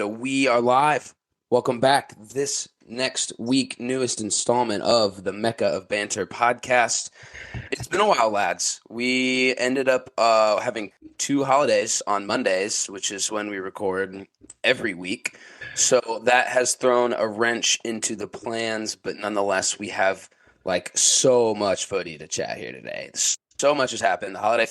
And we are live. Welcome back. This next week, newest installment of the Mecca of Banter podcast. It's been a while, lads. We ended up having two holidays on Mondays, which is when we record every week. So that has thrown a wrench into the plans, but nonetheless, we have like so much footy to chat here today. So much has happened. The holiday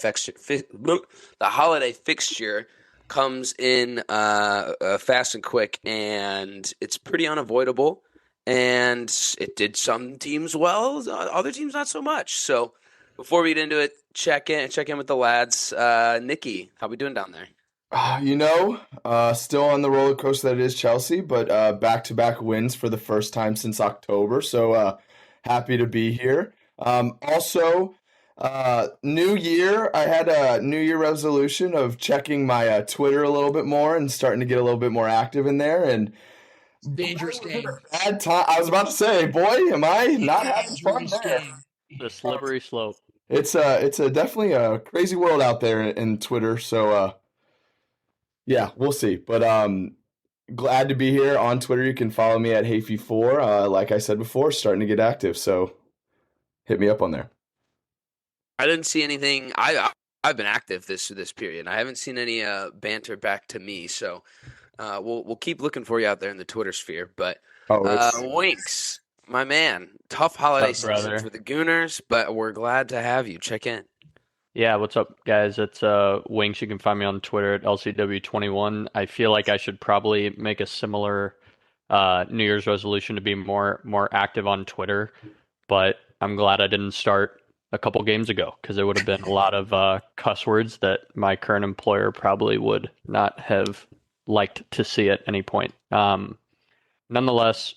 fixture comes in fast and quick, and it's pretty unavoidable. And it did some teams well, other teams not so much. So before we get into it, check in with the lads. Nikki, how we doing down there? Still on the roller coaster that is Chelsea, but back-to-back wins for the first time since October. So happy to be here. New year. I had a New Year resolution of checking my Twitter a little bit more and starting to get a little bit more active in there. And Dangerous game. bad time. I was about to say, boy, am I not having fun Dangerous there? game. The slippery slope. It's a definitely a crazy world out there in Twitter. So yeah, we'll see. But glad to be here on Twitter. You can follow me at Hafey4. Like I said before, starting to get active. So hit me up on there. I didn't see anything. I've been active this period. I haven't seen any banter back to me. So we'll keep looking for you out there in the Twitter sphere. But Winks, my man, tough holiday What's up, season brother? for the Gooners, but we're glad to have you. Check in. Yeah, what's up, guys? It's Winks. You can find me on Twitter at LCW21. I feel like I should probably make a similar New Year's resolution to be more active on Twitter, but I'm glad I didn't start a couple games ago because it would have been a lot of cuss words that my current employer probably would not have liked to see at any point. Nonetheless,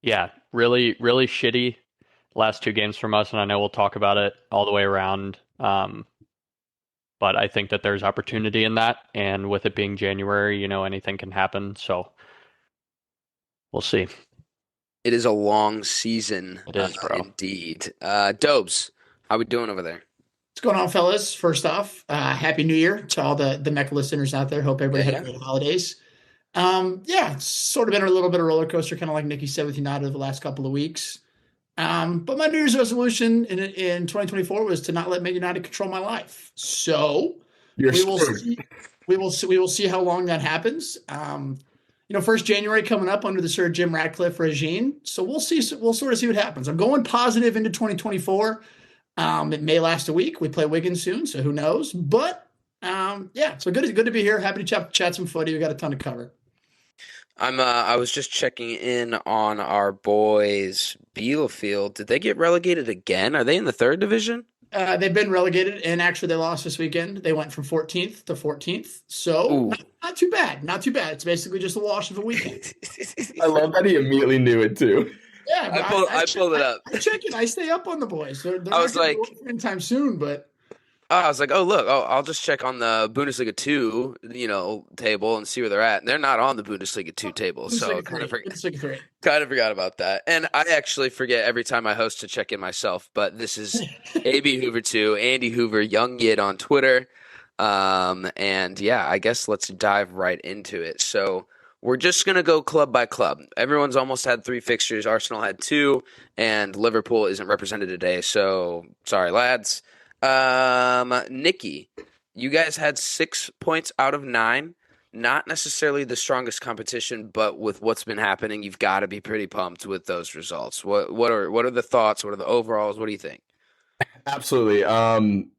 yeah, really, really shitty last two games from us, and I know we'll talk about it all the way around. But I think that there's opportunity in that, and with it being January, anything can happen. So we'll see. It is a long season, It is, bro. indeed. Dobes, how we doing over there? What's going on, fellas? First off, Happy New Year to all the Mecca listeners out there. Hope everybody had great holidays. It's sort of been a little bit of a roller coaster, kind of like Nikki said with United over the last couple of weeks. But my New Year's resolution in 2024 was to not let Man United control my life. So You're we will screwed. see. We will see how long that happens. First January coming up under the Sir Jim Ratcliffe regime. So we'll see. We'll sort of see what happens. I'm going positive into 2024. It may last a week. We play Wigan soon, so who knows? But so good to be here. Happy to chat some footy. We got a ton to cover. I was just checking in on our boys Bielefeld. Did they get relegated again? Are they in the third division? They've been relegated, and actually they lost this weekend. They went from 14th to 14th, so not too bad. Not too bad. It's basically just a wash of a weekend. I love that he immediately knew it too. Yeah, I pulled it up. I check it. I stay up on the boys. They're I was not like, anytime soon, but I was like, oh look, I'll just check on the Bundesliga 2, table and see where they're at. And they're not on the Bundesliga 2 table, so I kind of forgot about that. And I actually forget every time I host to check in myself. But this is AB Hoover 2, Andy Hoover, Young Yid on Twitter. And yeah, I guess let's dive right into it. So we're just gonna go club by club. Everyone's almost had 3 fixtures. Arsenal had 2, and Liverpool isn't represented today. So sorry, lads. Nikki, you guys had 6 points out of 9. Not necessarily the strongest competition, but with what's been happening, you've got to be pretty pumped with those results. What are the thoughts? What are the overalls? What do you think? Absolutely.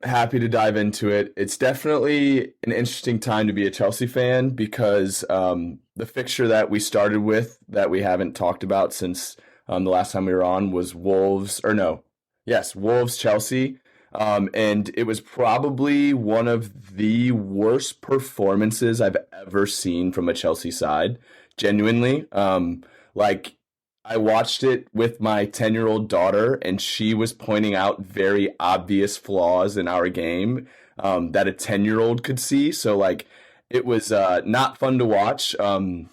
Happy to dive into it. It's definitely an interesting time to be a Chelsea fan because the fixture that we started with that we haven't talked about since the last time we were on was Wolves, Chelsea. And it was probably one of the worst performances I've ever seen from a Chelsea side. Genuinely. I watched it with my 10-year-old daughter, and she was pointing out very obvious flaws in our game that a 10-year-old could see. So, it was not fun to watch. And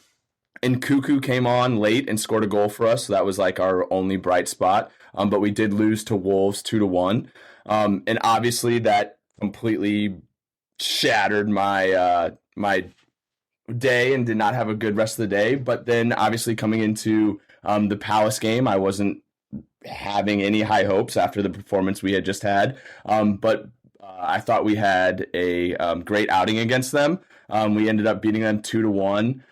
Cuckoo came on late and scored a goal for us. So that was our only bright spot. But we did lose to Wolves 2-1. And obviously that completely shattered my day and did not have a good rest of the day. But then obviously coming into the Palace game, I wasn't having any high hopes after the performance we had just had. But I thought we had a great outing against them. We ended up beating them 2-1.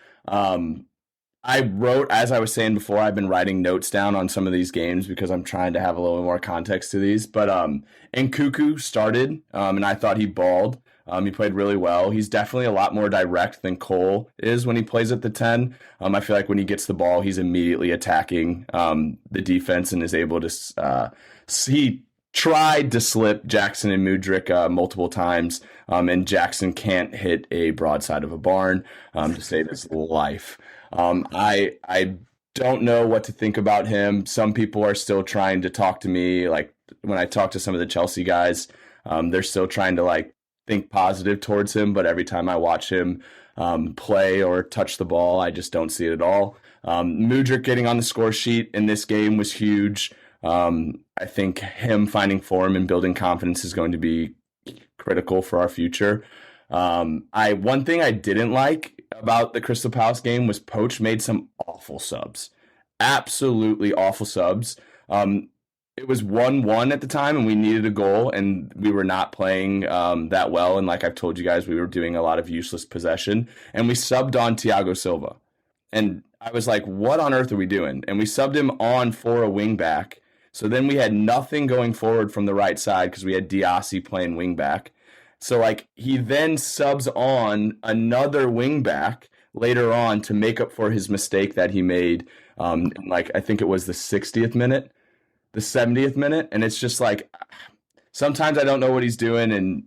I wrote, as I was saying before, I've been writing notes down on some of these games because I'm trying to have a little more context to these. But Nkuku started, and I thought he balled. He played really well. He's definitely a lot more direct than Cole is when he plays at the 10. I feel like when he gets the ball, he's immediately attacking the defense and is able to he tried to slip Jackson and Mudryk multiple times, and Jackson can't hit a broadside of a barn to save his life. I don't know what to think about him. Some people are still trying to talk to me. Like when I talk to some of the Chelsea guys, they're still trying to like think positive towards him. But every time I watch him play or touch the ball, I just don't see it at all. Mudryk getting on the score sheet in this game was huge. I think him finding form and building confidence is going to be critical for our future. One thing I didn't like about the Crystal Palace game was Poach made some awful subs. Absolutely awful subs. It was 1-1 at the time, and we needed a goal, and we were not playing that well. And like I've told you guys, we were doing a lot of useless possession, and we subbed on Thiago Silva. And I was like, what on earth are we doing? And we subbed him on for a wing back. So then we had nothing going forward from the right side because we had Diassi playing wing back. So like he then subs on another wing back later on to make up for his mistake that he made. Like I think it was the 60th minute, the 70th minute, and it's just like sometimes I don't know what he's doing, and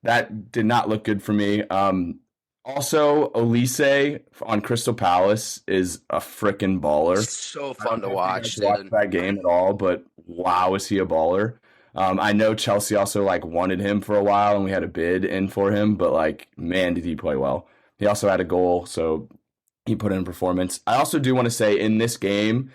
that did not look good for me. Also, Olise on Crystal Palace is a freaking baller. So fun to watch. Watch that game at all, but wow, is he a baller? I know Chelsea also like wanted him for a while, and we had a bid in for him, but like, man, did he play well. He also had a goal, so he put in a performance. I also do want to say in this game,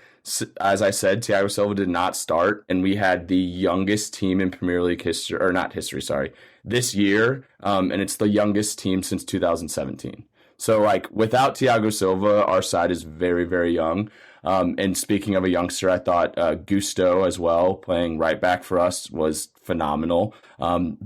as I said, Thiago Silva did not start, and we had the youngest team in Premier League history, or not history, sorry, this year, and it's the youngest team since 2017. So, like, without Thiago Silva, our side is very, very young. And speaking of a youngster, I thought Gusto as well, playing right back for us, was phenomenal.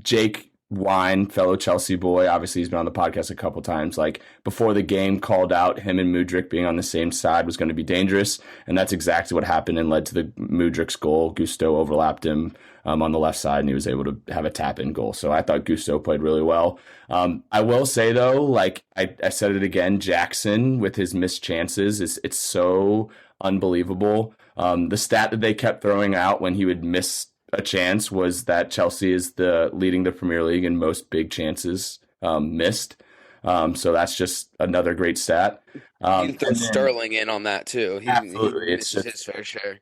Jake Wine, fellow Chelsea boy, obviously he's been on the podcast a couple times, like before the game called out him and Mudryk being on the same side was going to be dangerous, and that's exactly what happened and led to the Mudryk's goal. Gusto overlapped him on the left side, and he was able to have a tap-in goal. So I thought Gusto played really well. I will say, though, like I said it again, Jackson with his missed chances, it's so unbelievable. The stat that they kept throwing out when he would miss a chance was that Chelsea is leading the Premier League in most big chances missed. So that's just another great stat. You can throw Sterling in on that too. Absolutely. It's just his fair share.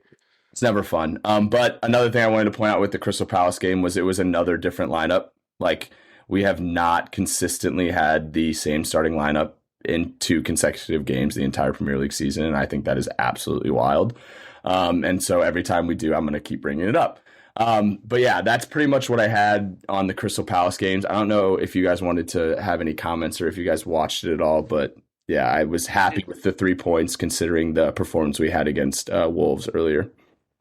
It's never fun. But another thing I wanted to point out with the Crystal Palace game was it was another different lineup. Like, we have not consistently had the same starting lineup in 2 consecutive games the entire Premier League season, and I think that is absolutely wild. And so every time we do, I'm going to keep bringing it up. But yeah, that's pretty much what I had on the Crystal Palace games. I don't know if you guys wanted to have any comments or if you guys watched it at all, but yeah, I was happy with the 3 points considering the performance we had against Wolves earlier.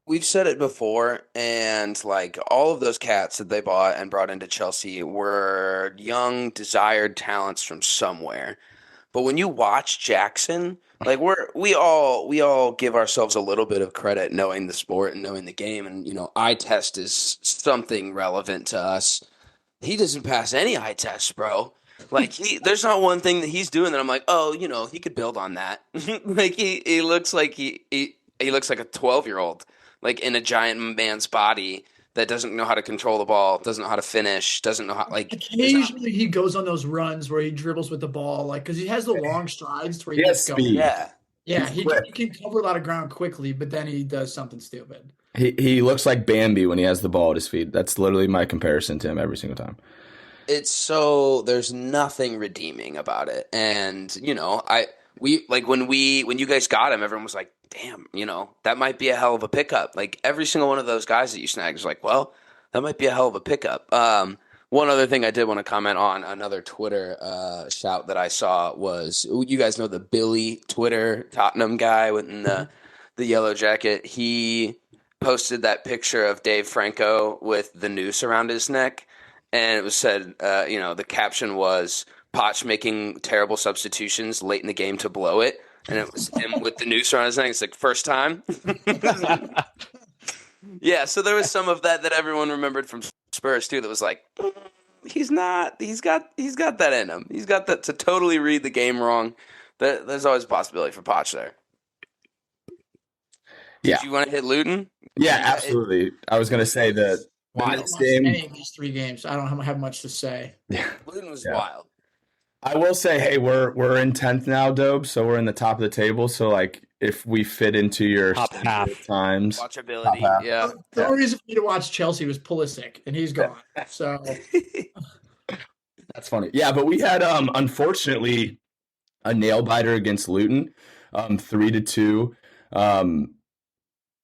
We've said it before, and like all of those cats that they bought and brought into Chelsea were young, desired talents from somewhere. But when you watch Jackson, like we all give ourselves a little bit of credit knowing the sport and knowing the game, and eye test is something relevant to us. He doesn't pass any eye tests, bro. Like there's not one thing that he's doing that I'm like, oh, he could build on that. Like he looks like he looks like a 12-year-old, like in a giant man's body that doesn't know how to control the ball, doesn't know how to finish, doesn't know how, like... Occasionally he goes on those runs where he dribbles with the ball, like, because he has the long strides where he gets going. speed. Yeah, he can cover a lot of ground quickly, but then he does something stupid. He looks like Bambi when he has the ball at his feet. That's literally my comparison to him every single time. There's nothing redeeming about it. And, when you guys got him, everyone was like, damn, that might be a hell of a pickup. Like every single one of those guys that you snagged is like, well, that might be a hell of a pickup. One other thing I did want to comment on, another Twitter shout that I saw was, you guys know the Billy Twitter Tottenham guy with the yellow jacket. He posted that picture of Dave Franco with the noose around his neck, and it was said, the caption was Poch making terrible substitutions late in the game to blow it, and it was him with the noose around his neck. It's like, first time. Yeah, so there was some of that everyone remembered from Spurs too. That was like, he's got that in him. He's got that to totally read the game wrong. There's always a possibility for Poch there. Yeah. Did you want to hit Luton? Yeah, absolutely. I was going to say the next game. These 3 games, I don't have much to say. Yeah. Luton was wild. I will say, hey, we're in 10th now, Dobe, so we're in the top of the table. So, like, if we fit into your top half times, watchability, yeah. The only reason for me to watch Chelsea was Pulisic, and he's gone. So that's funny. Yeah, but we had unfortunately a nail biter against Luton, 3-2.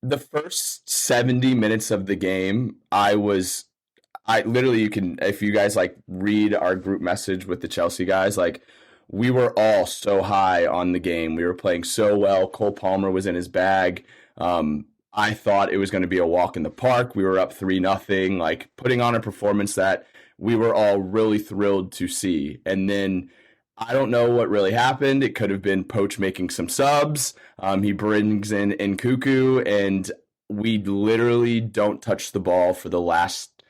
The first 70 minutes of the game, I literally, you can, if you guys like read our group message with the Chelsea guys, like we were all so high on the game. We were playing so well. Cole Palmer was in his bag. I thought it was going to be a walk in the park. We were up 3-0, like putting on a performance that we were all really thrilled to see. And then I don't know what really happened. It could have been Poch making some subs. He brings in Nkuku, and we literally don't touch the ball for the last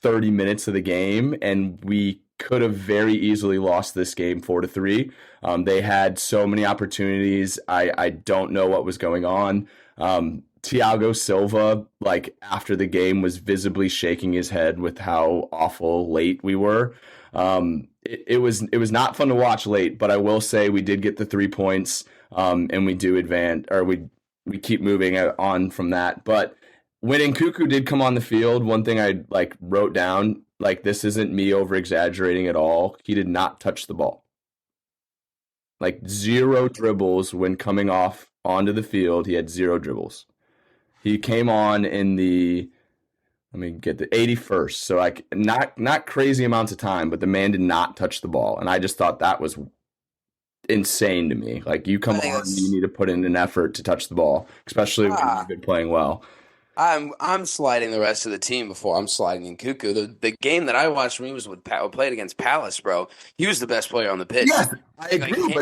30 minutes of the game, and we could have very easily lost this game 4-3. They had so many opportunities. I don't know what was going on. Thiago Silva, like after the game, was visibly shaking his head with how awful late we were. It was not fun to watch late, but I will say we did get the 3 points, and we do advance, or we keep moving on from that. But when Nkuku did come on the field, one thing I like wrote down, like this isn't me over exaggerating at all. He did not touch the ball. Like 0 dribbles when coming off onto the field. He had 0 dribbles. He came on in the 81st. So like not crazy amounts of time, but the man did not touch the ball. And I just thought that was insane to me. Like you come on, you need to put in an effort to touch the ball, especially when you've been playing well. I'm sliding the rest of the team before I'm sliding Nkuku. The game that I watched from him was played against Palace, bro. He was the best player on the pitch. Yes, I agree.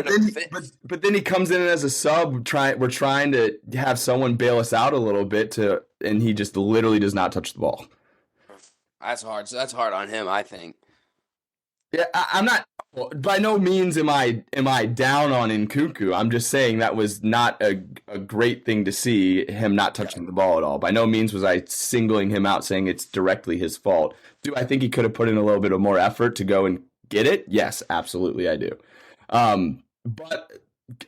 But then he comes in as a sub. We're trying to have someone bail us out a little bit and he just literally does not touch the ball. That's hard. So that's hard on him, I think. Yeah, I'm not. By no means am I down on Nkuku. I'm just saying that was not a great thing to see, him not touching the ball at all. By no means was I singling him out saying it's directly his fault. Do I think he could have put in a little bit of more effort to go and get it? Yes, absolutely I do. But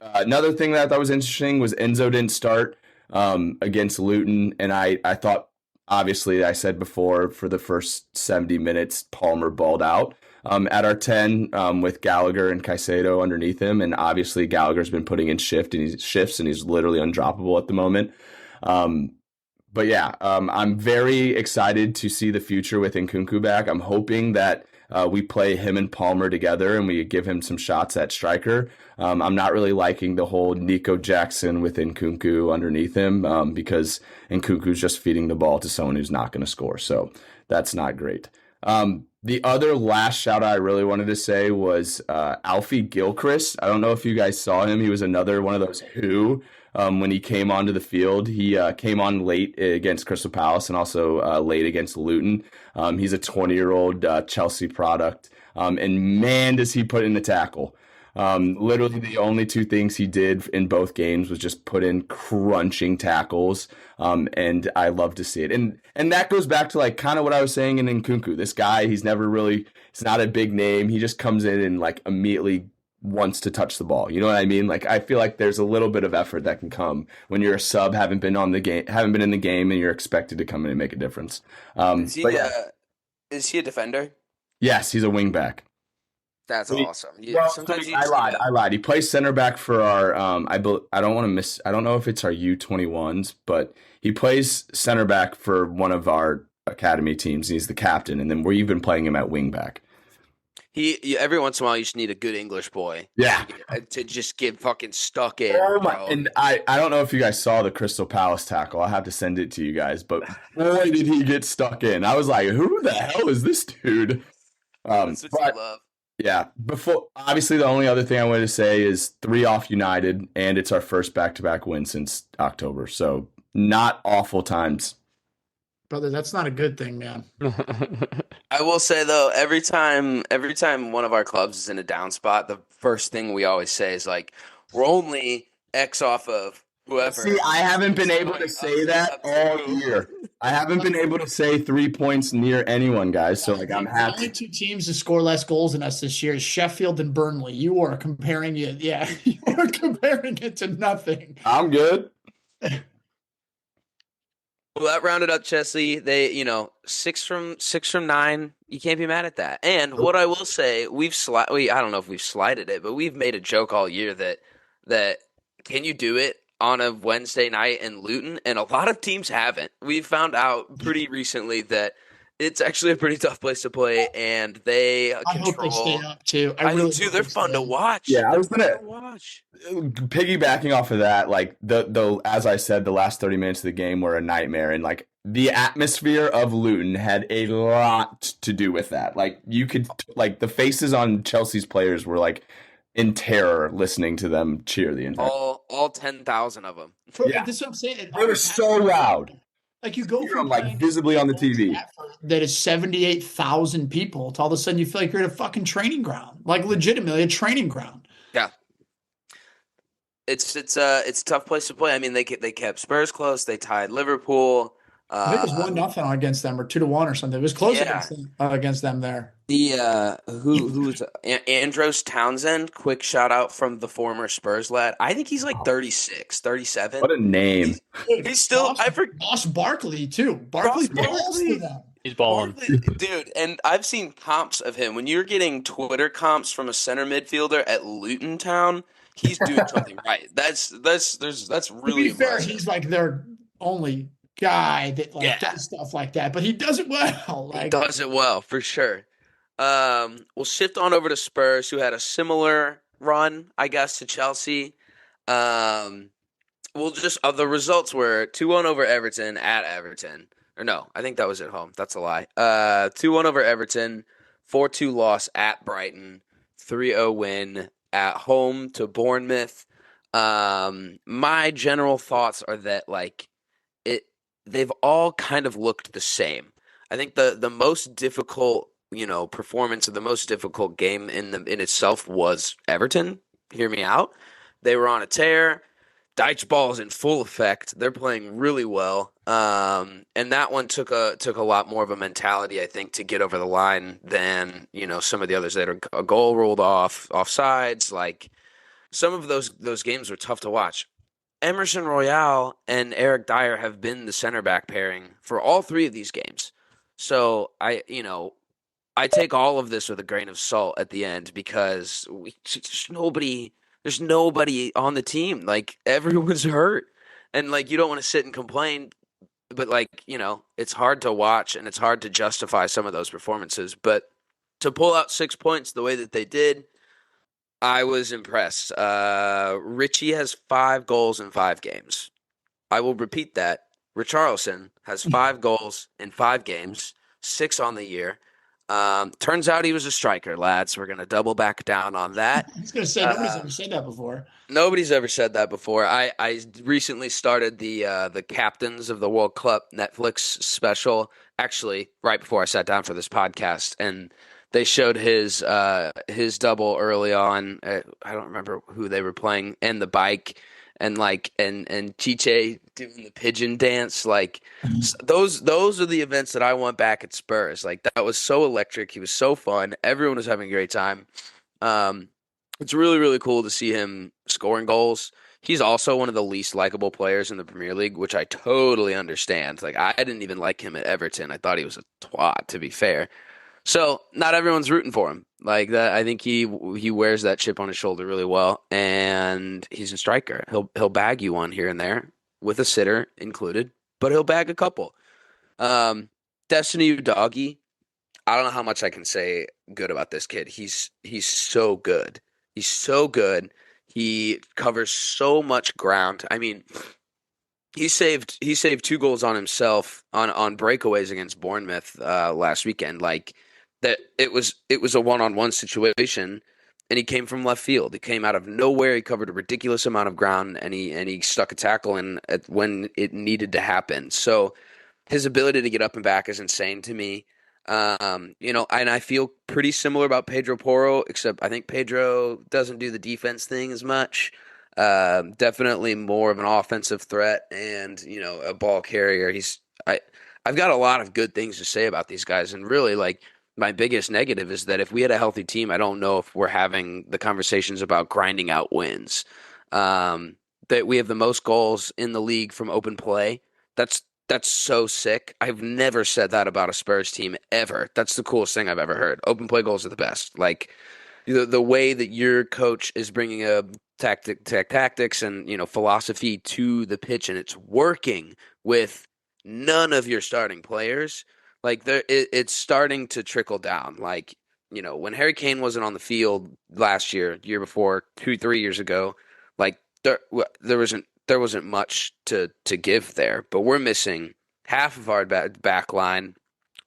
another thing that I thought was interesting was Enzo didn't start against Luton, and I thought, obviously, I said before, for the first 70 minutes, Palmer balled out. At our 10 with Gallagher and Caicedo underneath him, and obviously Gallagher's been putting in shifts and he's literally undroppable at the moment. But yeah, I'm very excited to see the future with Nkunku back. I'm hoping that we play him and Palmer together and we give him some shots at striker. I'm not really liking the whole Nico Jackson with Nkunku underneath him because Nkunku's just feeding the ball to someone who's not going to score. So that's not great. The other last shout out I really wanted to say was Alfie Gilchrist. I don't know if you guys saw him. He was another one of those when he came onto the field. He came on late against Crystal Palace and also late against Luton. He's a 20-year-old Chelsea product. And man, does he put in the tackle. Literally the only 2 things he did in both games was just put in crunching tackles. And I love to see it. And that goes back to like kind of what I was saying in Nkunku. This guy, he's not a big name. He just comes in and like immediately wants to touch the ball. You know what I mean? Like I feel like there's a little bit of effort that can come when you're a sub, haven't been in the game, and you're expected to come in and make a difference. Is he a defender? Yes, he's a wing back. That's awesome. Yeah, I lied. He plays center back for our. I don't know if it's our U21s, but he plays center back for one of our academy teams. He's the captain, and then we're even playing him at wingback. Every once in a while you just need a good English boy. Yeah. To just get fucking stuck in, bro. And I don't know if you guys saw the Crystal Palace tackle. I'll have to send it to you guys, but boy did he get stuck in. I was like, who the hell is this dude? That's what you love. Yeah, obviously the only other thing I wanted to say is 3 off United, and it's our first back-to-back win since October. So not awful times. Brother, that's not a good thing, man. I will say though, every time one of our clubs is in a down spot, the first thing we always say is like, we're only X off of whoever. See, I haven't been able to say that all year. I haven't been able to say 3 points near anyone, guys. So like, I'm happy. The only 2 teams to score less goals than us this year is Sheffield and Burnley. You are comparing it, you are comparing it to nothing. I'm good. Well, that rounded up Chesley. They, 6 from 9. You can't be mad at that. And what I will say, I don't know if we've slighted it, but we've made a joke all year that can you do it on a Wednesday night in Luton? And a lot of teams haven't. We found out pretty recently that it's actually a pretty tough place to play, and they control. I hope they stay up too. I really do. They're fun to watch. Yeah, I was gonna piggybacking off of that. Like the as I said, the last 30 minutes of the game were a nightmare, and like the atmosphere of Luton had a lot to do with that. Like you could the faces on Chelsea's players were like in terror listening to them cheer the entire. All 10,000 of them. Yeah, this is what I'm saying. They were so loud. Like you go from like visibly on the TV that is 78,000 people to all of a sudden you feel like you're at a fucking training ground, like legitimately a training ground. Yeah, it's a tough place to play. I mean, they kept Spurs close. They tied Liverpool. I think it was 1-0 against them, or 2-1 or something. It was close against them there. The who's Andros Townsend? Quick shout out from the former Spurs lad. I think he's like 36, 37. What a name! He's still. Ross Barkley too. Barkley balls for them. He's balling, dude. And I've seen comps of him. When you're getting Twitter comps from a center midfielder at Luton Town, he's doing something right. That's really. To be fair, he's like their only guy that does stuff like that, but he does it well. He does it well for sure. We'll shift on over to Spurs, who had a similar run, I guess, to Chelsea. The results were 2-1 over Everton at Everton. Or no, I think that was at home. That's a lie. 2-1 over Everton, 4-2 loss at Brighton, 3-0 win at home to Bournemouth. My general thoughts are that they've all kind of looked the same. I think the most difficult performance of the most difficult game in itself was Everton. Hear me out. They were on a tear. Dyche ball is in full effect. They're playing really well. And that one took a lot more of a mentality, I think, to get over the line than, some of the others that are a goal ruled offsides. Like some of those games were tough to watch. Emerson Royale and Eric Dyer have been the center back pairing for all 3 of these games. So I take all of this with a grain of salt at the end because there's nobody on the team. Like everyone's hurt, and you don't want to sit and complain, but it's hard to watch and it's hard to justify some of those performances. But to pull out 6 points the way that they did, I was impressed. Richie has 5 goals in 5 games. I will repeat that. Richarlison has 5 goals in 5 games, 6 on the year. Turns out he was a striker, lads. We're going to double back down on that. I was going to say, nobody's ever said that before. Nobody's ever said that before. I recently started the Captains of the World Cup Netflix special, actually, right before I sat down for this podcast, and they showed his double early on. I don't remember who they were playing, and the bike, and Chiche doing the pigeon dance. Those are the events that I want back at Spurs. That was so electric. He was so fun. Everyone was having a great time. It's really, really cool to see him scoring goals. He's also one of the least likable players in the Premier League, which I totally understand. I didn't even like him at Everton. I thought he was a twat, to be fair. So not everyone's rooting for him like that. I think he wears that chip on his shoulder really well, and he's a striker. He'll bag you one here and there with a sitter included, but he'll bag a couple. Destiny Udagi. I don't know how much I can say good about this kid. He's so good. He's so good. He covers so much ground. I mean, he saved 2 goals on himself on breakaways against Bournemouth last weekend. Like that, it was a one-on-one situation, and he came from left field. He came out of nowhere. He covered a ridiculous amount of ground, and he stuck a tackle in when it needed to happen. So his ability to get up and back is insane to me. And I feel pretty similar about Pedro Porro, except I think Pedro doesn't do the defense thing as much. Definitely more of an offensive threat and, a ball carrier. I've got a lot of good things to say about these guys, and really, like, my biggest negative is that if we had a healthy team, I don't know if we're having the conversations about grinding out wins. That we have the most goals in the league from open play. That's so sick. I've never said that about a Spurs team ever. That's the coolest thing I've ever heard. Open play goals are the best. Like the way that your coach is bringing a tactics and philosophy to the pitch, and it's working with none of your starting players. Like it's starting to trickle down. Like when Harry Kane wasn't on the field last year before, 2-3 years ago, like there wasn't much to give there, but we're missing half of our back line,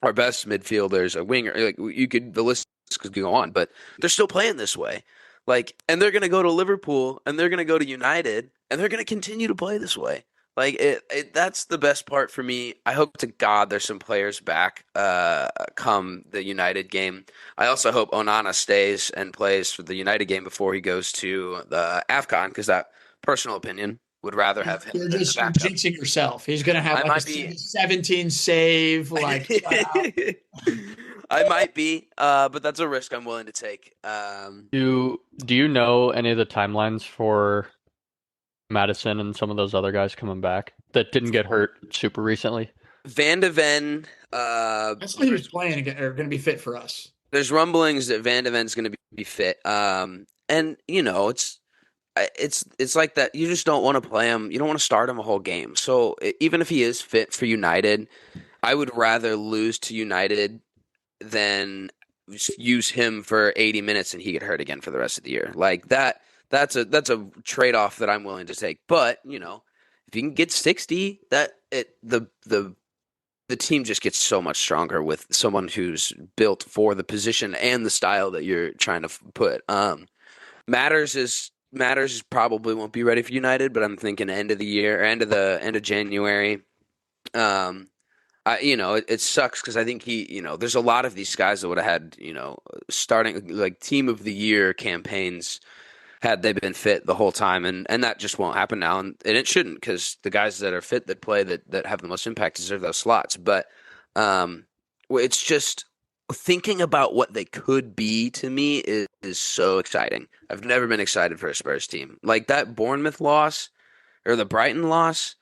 our best midfielders, a winger. Like the list could go on, but they're still playing this way. Like, and they're gonna go to Liverpool, and they're gonna go to United, and they're gonna continue to play this way. Like that's the best part for me. I hope to God there's some players back come the United game. I also hope Onana stays and plays for the United game before he goes to the AFCON, because that personal opinion would rather have him You're than just the backup. jinxing yourself. He's going to have I like might a be. 17 save, like I might be, but that's a risk I'm willing to take. Do you know any of the timelines for Madison and some of those other guys coming back that didn't get hurt super recently? Van de Ven, that's what he was playing again, are going to be fit for us. there's rumblings that Van de Ven's going to be fit. And it's like that. You just don't want to play him. You don't want to start him a whole game. So even if he is fit for United, I would rather lose to United than use him for 80 minutes and he get hurt again for the rest of the year. Like that. That's a trade off that I'm willing to take. But if you can get 60, the team just gets so much stronger with someone who's built for the position and the style that you're trying to put. Matters probably won't be ready for United, but I'm thinking end of the year, or end of January. It sucks because I think there's a lot of these guys that would have had, starting like team of the year campaigns had they been fit the whole time, and that just won't happen now, and it shouldn't, because the guys that are fit that play that have the most impact deserve those slots. But it's just thinking about what they could be, to me, is so exciting. I've never been excited for a Spurs team. Like that Bournemouth loss or the Brighton loss,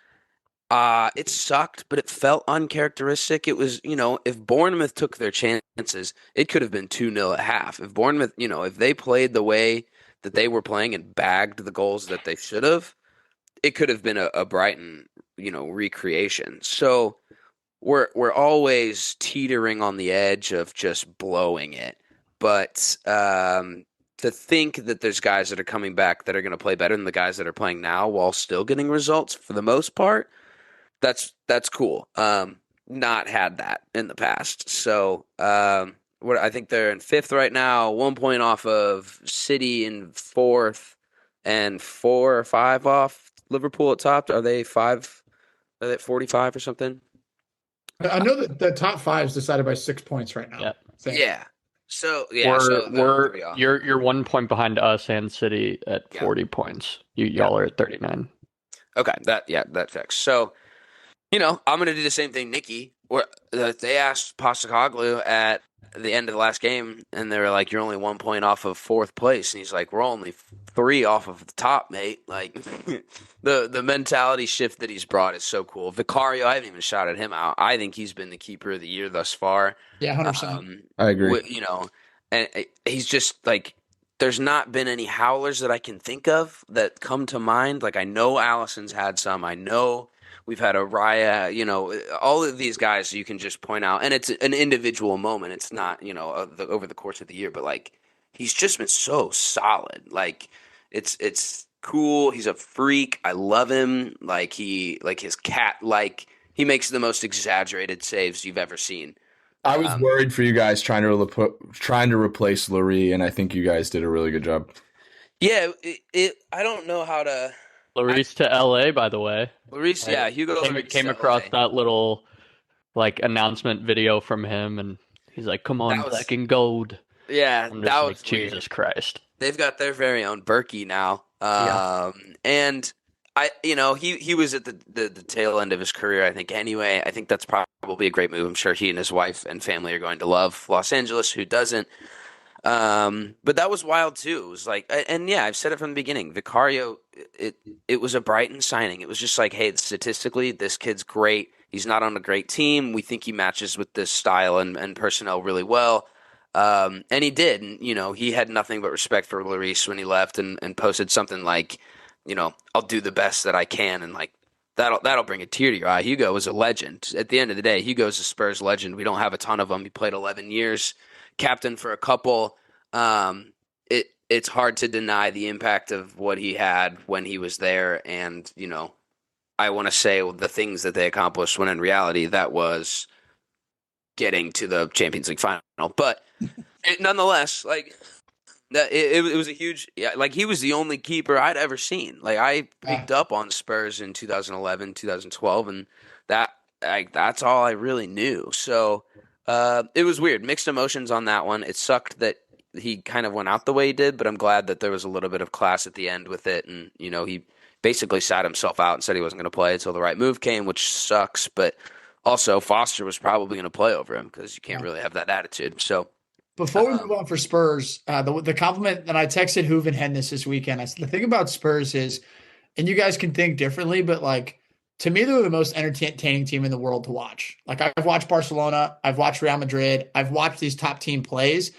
it sucked, but it felt uncharacteristic. It was, if Bournemouth took their chances, it could have been 2-0 at half. If Bournemouth, if they played the way that they were playing and bagged the goals that they should have, it could have been a Brighton, recreation. So we're always teetering on the edge of just blowing it. But to think that there's guys that are coming back that are going to play better than the guys that are playing now while still getting results for the most part, that's cool. Not had that in the past. So I think they're in 5th right now, 1 point off of City in 4th, and 4 or 5 off Liverpool at top. Are they 5? Are they at 45 or something? I know that the top 5 is decided by 6 points right now. Yeah. Yeah. So yeah, you're 1 point behind us and City at 40 points. Y'all are at 39. Okay, that checks. So, I'm going to do the same thing, Nikki. They asked Postecoglou at the end of the last game, and they were like, "You're only 1 point off of 4th place," and he's like, "We're only 3 off of the top, mate." Like the mentality shift that he's brought is so cool. Vicario, I haven't even shouted him out. I think he's been the keeper of the year thus far. Yeah, 100%. I agree. And he's just like, there's not been any howlers that I can think of that come to mind. Like, I know Allison's had some. I know We've had Araya, all of these guys you can just point out, and it's an individual moment. It's not, over the course of the year, but like he's just been so solid. Like it's cool. He's a freak. I love him. Like his cat. Like he makes the most exaggerated saves you've ever seen. I was worried for you guys trying to replace Lurie, and I think you guys did a really good job. Yeah, I don't know how to. Lloris to LA, by the way. Lloris, yeah, Hugo came across that little announcement video from him, and he's like, "Come on, black and gold." Yeah, I'm just that like, was Jesus weird. Christ. They've got their very own Berkey now. And he was at the tail end of his career, I think. Anyway, I think that's probably a great move. I'm sure he and his wife and family are going to love Los Angeles. Who doesn't? But that was wild too. It was like, and yeah, I've said it from the beginning. Vicario, it was a Brighton signing. It was just like, hey, statistically, this kid's great. He's not on a great team. We think he matches with this style and personnel really well. And he did. And, he had nothing but respect for Lloris when he left and posted something like, I'll do the best that I can. And like, that'll bring a tear to your eye. Hugo was a legend. At the end of the day, Hugo's a Spurs legend. We don't have a ton of them. He played 11 years, captain for a couple. It's hard to deny the impact of what he had when he was there. And, I want to say the things that they accomplished when in reality that was getting to the Champions League final. But nonetheless, like it was a huge, like he was the only keeper I'd ever seen. Like I picked up on Spurs in 2011, 2012, and that's all I really knew. So it was weird, mixed emotions on that one. It sucked that he kind of went out the way he did, but I'm glad that there was a little bit of class at the end with it, and he basically sat himself out and said he wasn't going to play until the right move came, which sucks. But also, Foster was probably going to play over him because you can't really have that attitude. So, before we move on for Spurs, the compliment that I texted Hooven Hennis this weekend, I said the thing about Spurs is, and you guys can think differently, but like to me, they're the most entertaining team in the world to watch. Like I've watched Barcelona, I've watched Real Madrid, I've watched these top team plays.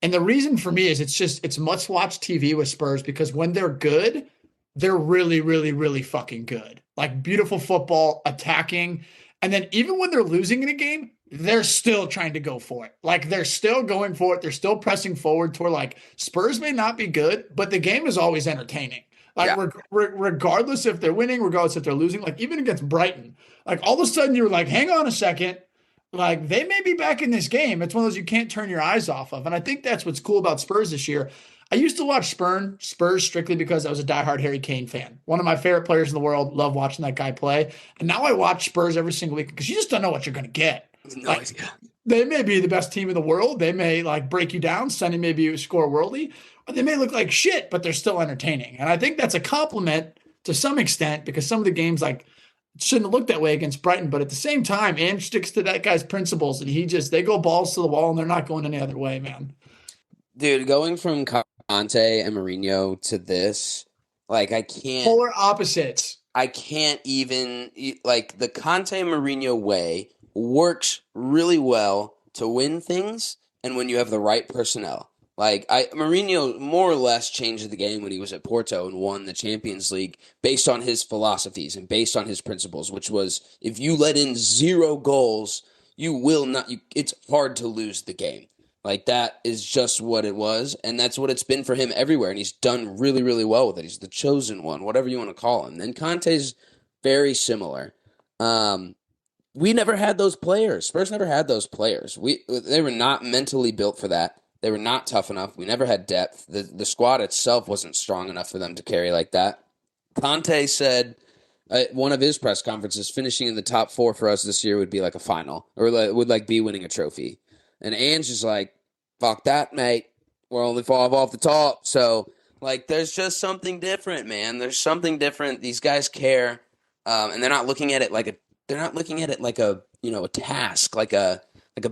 And the reason for me is it's must watch TV with Spurs because when they're good, they're really, really, really fucking good. Like beautiful football, attacking. And then even when they're losing in a game, they're still trying to go for it. Like they're still going for it. They're still pressing forward toward like Spurs may not be good, but the game is always entertaining. Like regardless if they're winning, regardless if they're losing, like even against Brighton, like all of a sudden you were like, hang on a second. Like they may be back in this game. It's one of those you can't turn your eyes off of. And I think that's what's cool about Spurs this year. I used to watch Spurs strictly because I was a diehard Harry Kane fan. One of my favorite players in the world. Love watching that guy play. And now I watch Spurs every single week because you just don't know what you're going to get. no idea. They may be the best team in the world. They may like break you down. Sunday maybe score worldly. Or they may look like shit, but they're still entertaining. And I think that's a compliment to some extent because some of the games like shouldn't have looked that way against Brighton. But at the same time, Ange sticks to that guy's principles and they go balls to the wall and they're not going any other way, man. Dude, going from Conte and Mourinho to this, like I can't. Polar opposites. I can't even like the Conte Mourinho way works really well to win things and when you have the right personnel. Like Mourinho more or less changed the game when he was at Porto and won the Champions League based on his philosophies and based on his principles, which was if you let in 0 goals, you will not. It's hard to lose the game. Like that is just what it was, and that's what it's been for him everywhere. And he's done really, really well with it. He's the chosen one, whatever you want to call him. And Conte's very similar. We never had those players. Spurs never had those players. They were not mentally built for that. They were not tough enough. We never had depth. The squad itself wasn't strong enough for them to carry like that. Conte said at one of his press conferences, finishing in the top 4 for us this year would be like a final, or would like be winning a trophy. And Ange is like, fuck that, mate. We're only 5 off the top. So, like, there's just something different, man. There's something different. These guys care, and they're not looking at it like a a task, like a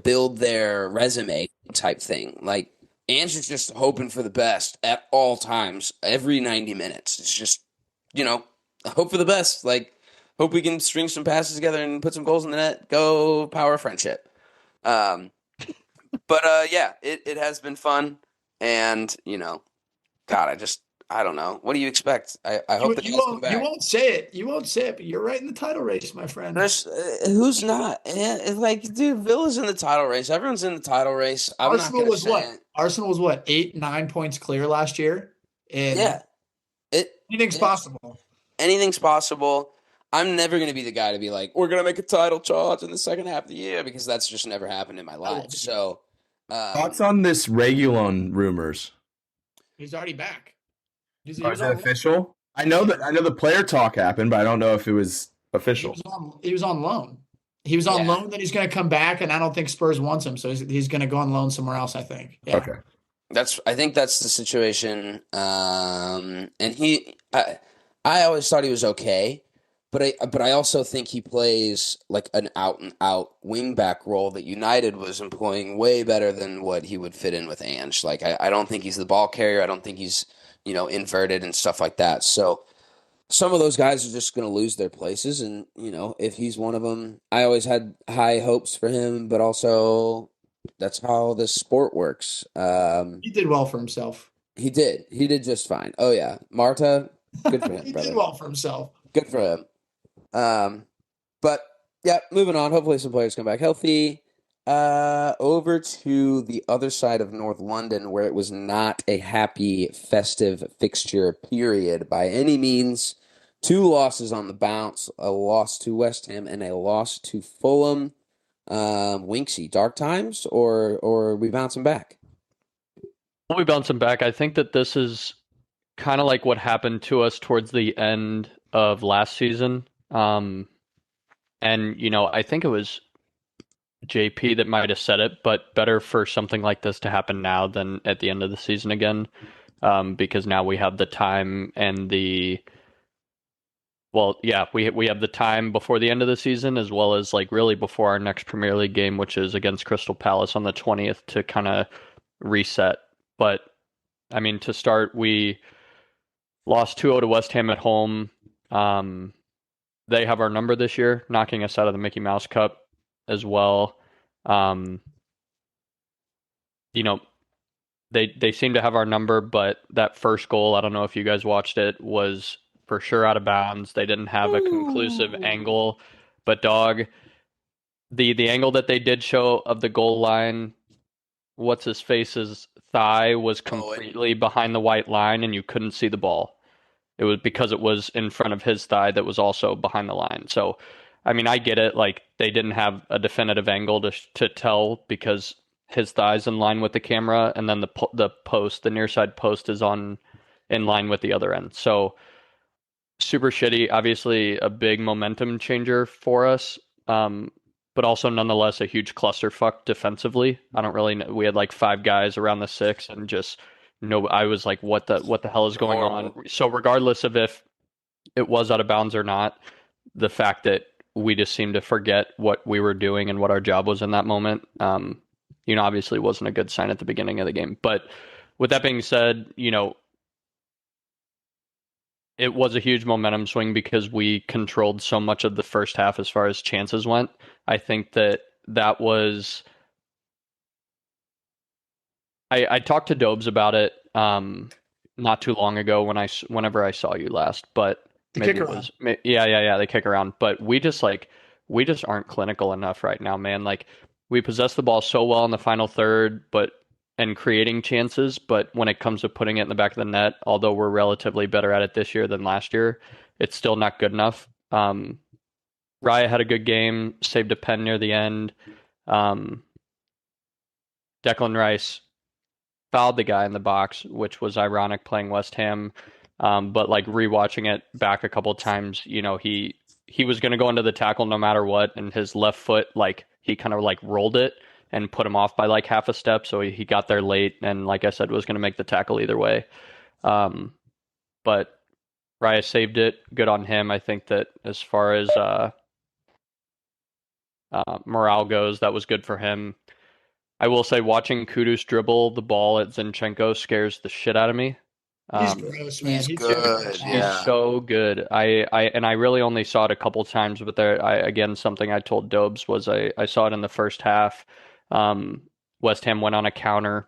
build their resume type thing. Like Ange is just hoping for the best at all times, every 90 minutes. It's just, hope for the best. Like, hope we can string some passes together and put some goals in the net. Go power friendship. But yeah, it has been fun, and God, I don't know. What do you expect? I hope the guys come You back. won't say it. You won't say it, but you're right in the title race, my friend. There's who's not? Like, dude, Villa's in the title race. Everyone's in the title race. I'm not Arsenal gonna was say what? it. Arsenal was what? 8, 9 points clear last year. And Yeah, it anything's it's possible. anything's possible. I'm never gonna be the guy to be like, we're gonna make a title charge in the second half of the year because that's just never happened in my I life. won't. So, Thoughts on this Regulon rumors? He's already back. He Or was is it on. official? I know the player talk happened, but I don't know if it was official. He was on loan. He was on yeah, loan. Then he's going to come back, and I don't think Spurs wants him, so he's going to go on loan somewhere else. I think. Yeah. Okay. I think that's the situation. And I always thought he was okay, but I also think he plays like an out and out wing back role that United was employing way better than what he would fit in with Ange. Like I don't think he's the ball carrier. I don't think he's, inverted and stuff like that. So some of those guys are just going to lose their places, and if he's one of them, I always had high hopes for him, but also that's how this sport works. He did well for himself. He did just fine. Oh yeah, Marta, good for him, He brother. did well for himself. Good for him. But yeah, moving on. Hopefully some players come back healthy. Over to the other side of North London, where it was not a happy festive fixture period by any means. 2 losses on the bounce, a loss to West Ham and a loss to Fulham. Winksy, dark times or are we bouncing back? We'll be bouncing back. I think that this is kind of like what happened to us towards the end of last season. And, I think it was JP that might have said it, but better for something like this to happen now than at the end of the season again. Because now we have the time and we have the time before the end of the season, as well as like really before our next Premier League game, which is against Crystal Palace on the 20th, to kind of reset. But I mean, to start, we lost 2-0 to West Ham at home. They have our number this year, knocking us out of the Mickey Mouse Cup as well. They seem to have our number, but that first goal, I don't know if you guys watched it, was for sure out of bounds. They didn't have a conclusive angle, but dog, the angle that they did show of the goal line, what's his face's thigh was completely behind the white line, and you couldn't see the ball. It was because it was in front of his thigh that was also behind the line. So, I mean, I get it. Like they didn't have a definitive angle to tell because his thigh's in line with the camera, and then the near side post is in line with the other end. So super shitty. Obviously, a big momentum changer for us, but also nonetheless a huge clusterfuck defensively. I don't really know. We had like 5 guys around the 6, and just no. I was like, what the hell is going on? So regardless of if it was out of bounds or not, the fact that we just seemed to forget what we were doing and what our job was in that moment, obviously wasn't a good sign at the beginning of the game. But with that being said, it was a huge momentum swing because we controlled so much of the first half as far as chances went. I think that was. I talked to Dobes about it not too long ago whenever I saw you last, but maybe it was they kick around, but we just aren't clinical enough right now, man. Like we possess the ball so well in the final third, and creating chances, but when it comes to putting it in the back of the net, although we're relatively better at it this year than last year, it's still not good enough. Raya had a good game, saved a pen near the end. Declan Rice fouled the guy in the box, which was ironic playing West Ham. But like rewatching it back a couple times, he was going to go into the tackle no matter what, and his left foot, like he kind of like rolled it and put him off by like half a step. So he got there late, and like I said, was going to make the tackle either way. But Raya saved it. Good on him. I think that as far as morale goes, that was good for him. I will say watching Kudus dribble the ball at Zinchenko scares the shit out of me. He's gross, man. He's good. He's so good. I really only saw it a couple times, but again, something I told Dobes was I saw it in the first half. West Ham went on a counter.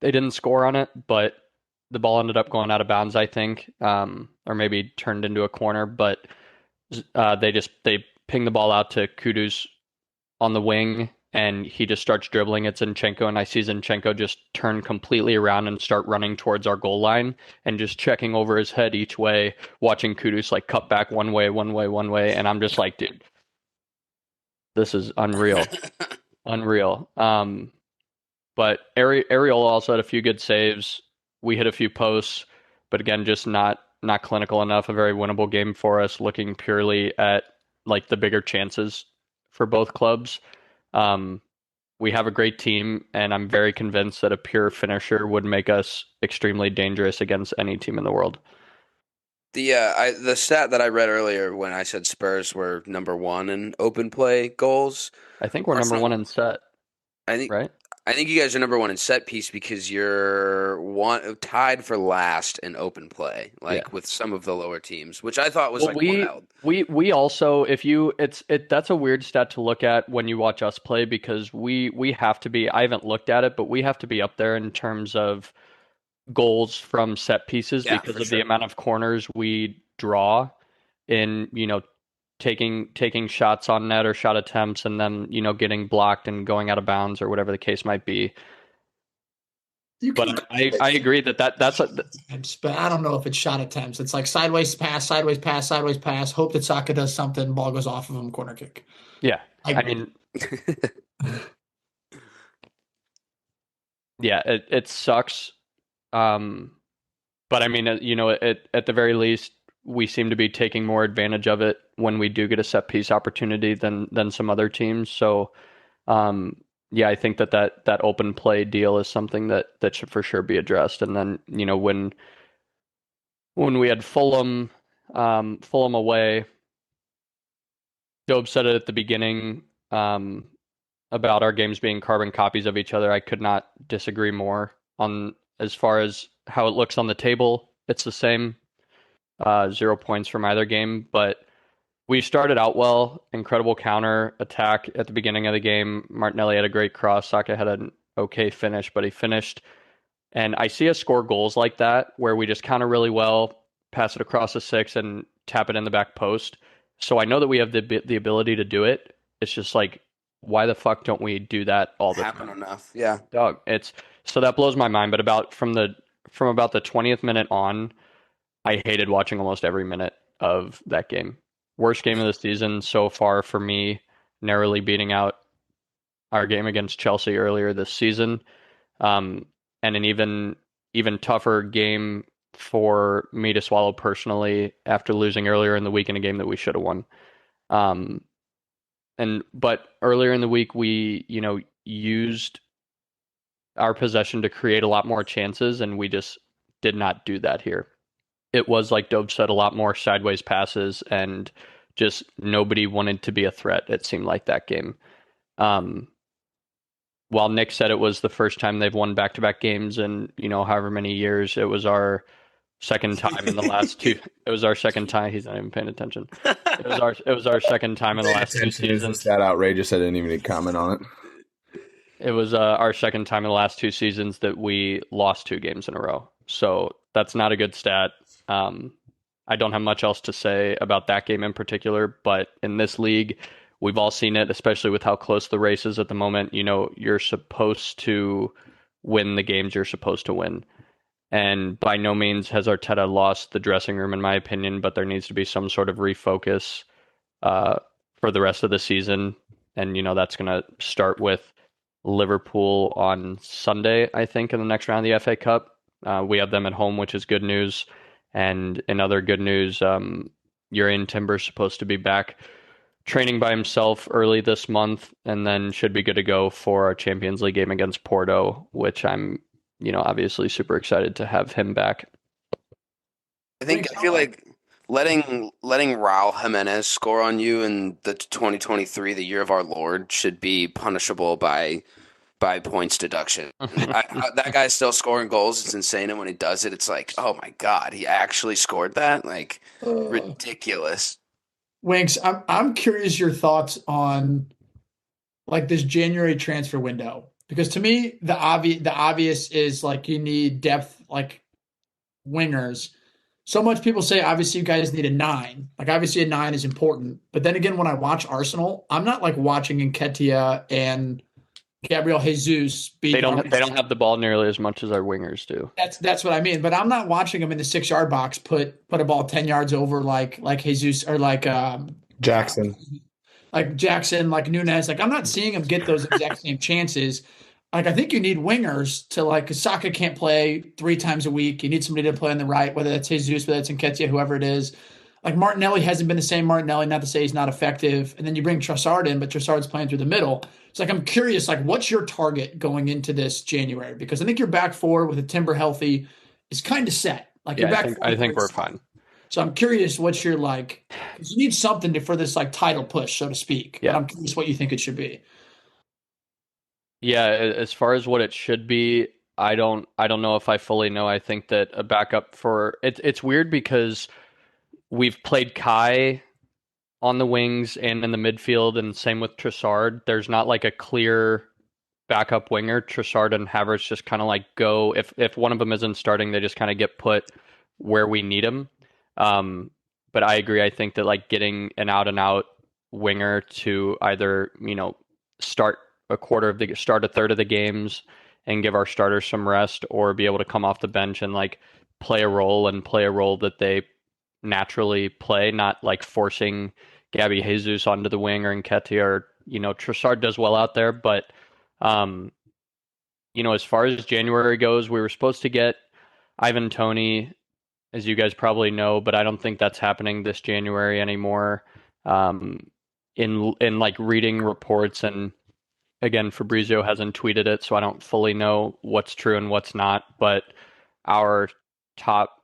They didn't score on it, but the ball ended up going out of bounds, I think, or maybe turned into a corner, but they ping the ball out to Kudus on the wing, and he just starts dribbling at Zinchenko, and I see Zinchenko just turn completely around and start running towards our goal line and just checking over his head each way, watching Kudus like cut back one way, and I'm just like, dude, this is unreal, unreal. But Ariel also had a few good saves. We hit a few posts, but again, just not clinical enough. A very winnable game for us, looking purely at like the bigger chances for both clubs. We have a great team, and I'm very convinced that a pure finisher would make us extremely dangerous against any team in the world. The stat that I read earlier when I said Spurs were number one in open play goals. I think we're number one in set. I think right. I think you guys are number one in set piece because you're tied for last in open play, with some of the lower teams, which I thought was wild. We also, that's a weird stat to look at when you watch us play, because we have to be, I haven't looked at it, but we have to be up there in terms of goals from set pieces because of the amount of corners we draw in, taking shots on net or shot attempts and then, getting blocked and going out of bounds or whatever the case might be. But I agree that's but I don't know if it's shot attempts. It's like sideways pass, sideways pass, sideways pass. Hope that Saka does something. Ball goes off of him. Corner kick. Yeah, I mean, yeah, it sucks. But I mean, at the very least, we seem to be taking more advantage of it when we do get a set piece opportunity than some other teams. So, yeah, I think that open play deal is something that should for sure be addressed. And then, when we had Fulham away, Job said it at the beginning, about our games being carbon copies of each other. I could not disagree more on as far as how it looks on the table. It's the same, 0 points from either game, but we started out well, incredible counter attack at the beginning of the game. Martinelli had a great cross. Saka had an okay finish, but he finished. And I see us score goals like that where we just counter really well, pass it across the six, and tap it in the back post. So I know that we have the ability to do it. It's just like, why the fuck don't we do that all the time? Enough, yeah. Dog, so that blows my mind. But from about the 20th minute on, I hated watching almost every minute of that game. Worst game of the season so far for me, narrowly beating out our game against Chelsea earlier this season. And an even tougher game for me to swallow personally after losing earlier in the week in a game that we should have won. But earlier in the week, we, used our possession to create a lot more chances, and we just did not do that here. It was, like Dobe said, a lot more sideways passes, and just nobody wanted to be a threat, it seemed like, that game. While Nick said it was the first time they've won back-to-back games in, however many years, it was our second time in the last two. It was our second time. He's not even paying attention. It was our second time in the last two seasons. It's that outrageous. I didn't even comment on it. It was our second time in the last two seasons that we lost 2 games in a row. So that's not a good stat. I don't have much else to say about that game in particular, but in this league, we've all seen it, especially with how close the race is at the moment. You're supposed to win the games you're supposed to win. And by no means has Arteta lost the dressing room, in my opinion, but there needs to be some sort of refocus for the rest of the season. And, that's going to start with Liverpool on Sunday, I think, in the next round of the FA Cup. We have them at home, which is good news. And in other good news, Urian Timber's supposed to be back training by himself early this month, and then should be good to go for our Champions League game against Porto, which I'm, obviously super excited to have him back. I feel like letting Raul Jimenez score on you in the 2023, the year of our Lord, should be punishable by points deduction. That guy's still scoring goals. It's insane. And when he does it, it's like, oh my God, he actually scored that? Like, ridiculous. Winks, I'm curious your thoughts on like this January transfer window, because to me the obvious is like you need depth, like wingers. So much people say, obviously, you guys need a 9. Like, obviously, a 9 is important. But then again, when I watch Arsenal, I'm not like watching Nketiah and Gabriel Jesus be They garbage. don't have the ball nearly as much as our wingers do. That's what I mean. But I'm not watching them in the 6-yard box put a ball 10 yards over like Jesus or Jackson. like Jackson, like Nunez. Like, I'm not seeing him get those exact same chances. Like, I think you need wingers to, like, 'cause Saka can't play 3 times a week. You need somebody to play on the right, whether that's Jesus, whether that's Nketiah, whoever it is. Like, Martinelli hasn't been the same Martinelli, not to say he's not effective. And then you bring Trossard in, but Trossard's playing through the middle. It's like, I'm curious, like, what's your target going into this January? Because I think your back four with a Timber healthy is kind of set. Like, Yeah, your back I think we're fine. So I'm curious what you're like, because you need something for this, like, title push, so to speak. Yeah. But I'm curious what you think it should be. Yeah, as far as what it should be, I don't know if I fully know. I think that a backup for it's weird because we've played Kai on the wings and in the midfield, and same with Trossard. There's not like a clear backup winger. Trossard and Havertz just kind of like go if one of them isn't starting, they just kind of get put where we need them. But I agree. I think that like getting an out and out winger to either start start a third of the games and give our starters some rest, or be able to come off the bench and like play a role that they naturally play, not like forcing Gabby Jesus onto the wing or Nketiah or Trossard does well out there, but as far as January goes, we were supposed to get Ivan Toney, as you guys probably know, but I don't think that's happening this January anymore. In like reading reports, and again, Fabrizio hasn't tweeted it, so I don't fully know what's true and what's not, but our top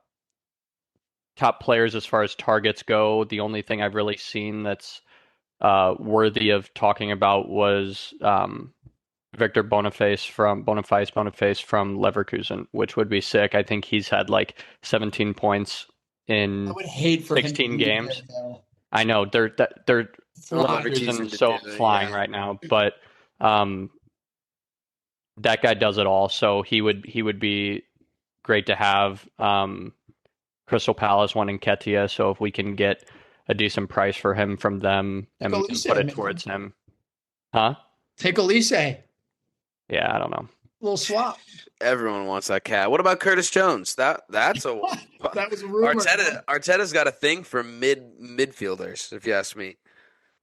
players as far as targets go, the only thing I've really seen that's worthy of talking about was Victor Boniface from Leverkusen, which would be sick. I think he's had like 17 points in I would hate for 16 him games. There, I know they're Leverkusen so flying right now, but that guy does it all. So he would be great to have. Crystal Palace wanting Nketiah, so if we can get a decent price for him from them and put it towards him. Huh? Take Elise. Yeah, I don't know. Little swap. Everyone wants that cat. What about Curtis Jones? That's a that was a rumor. Arteta's got a thing for midfielders, if you ask me.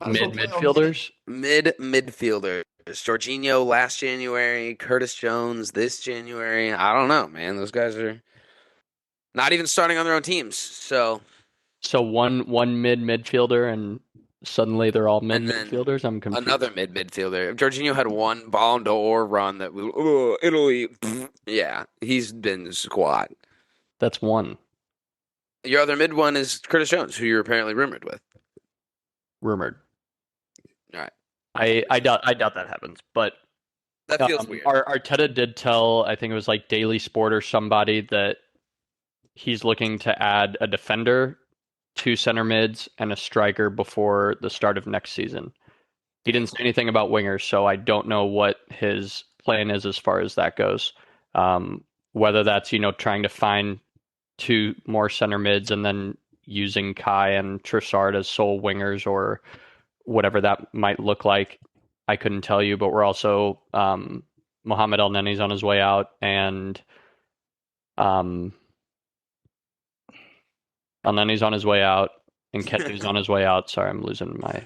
Midfielders? Midfielders. Jorginho last January, Curtis Jones this January. I don't know, man. Those guys are not even starting on their own teams. So one midfielder and suddenly they're all midfielders. I'm confused. Another midfielder. If Jorginho had one Ballon d'Or run that Italy, yeah, he's been squat. That's one. Your other mid one is Curtis Jones, who you're apparently rumored with. Rumored. All right. I doubt that happens, but that feels weird. Arteta did tell, I think it was like Daily Sport or somebody, that he's looking to add a defender, 2 center mids, and a striker before the start of next season. He didn't say anything about wingers, so I don't know what his plan is as far as that goes. Whether that's, trying to find 2 more center mids and then using Kai and Trossard as sole wingers, or whatever that might look like, I couldn't tell you. But we're also Mohamed El Neni's on his way out, and El Neni's on his way out, and Nketiah's on his way out. Sorry, I'm losing my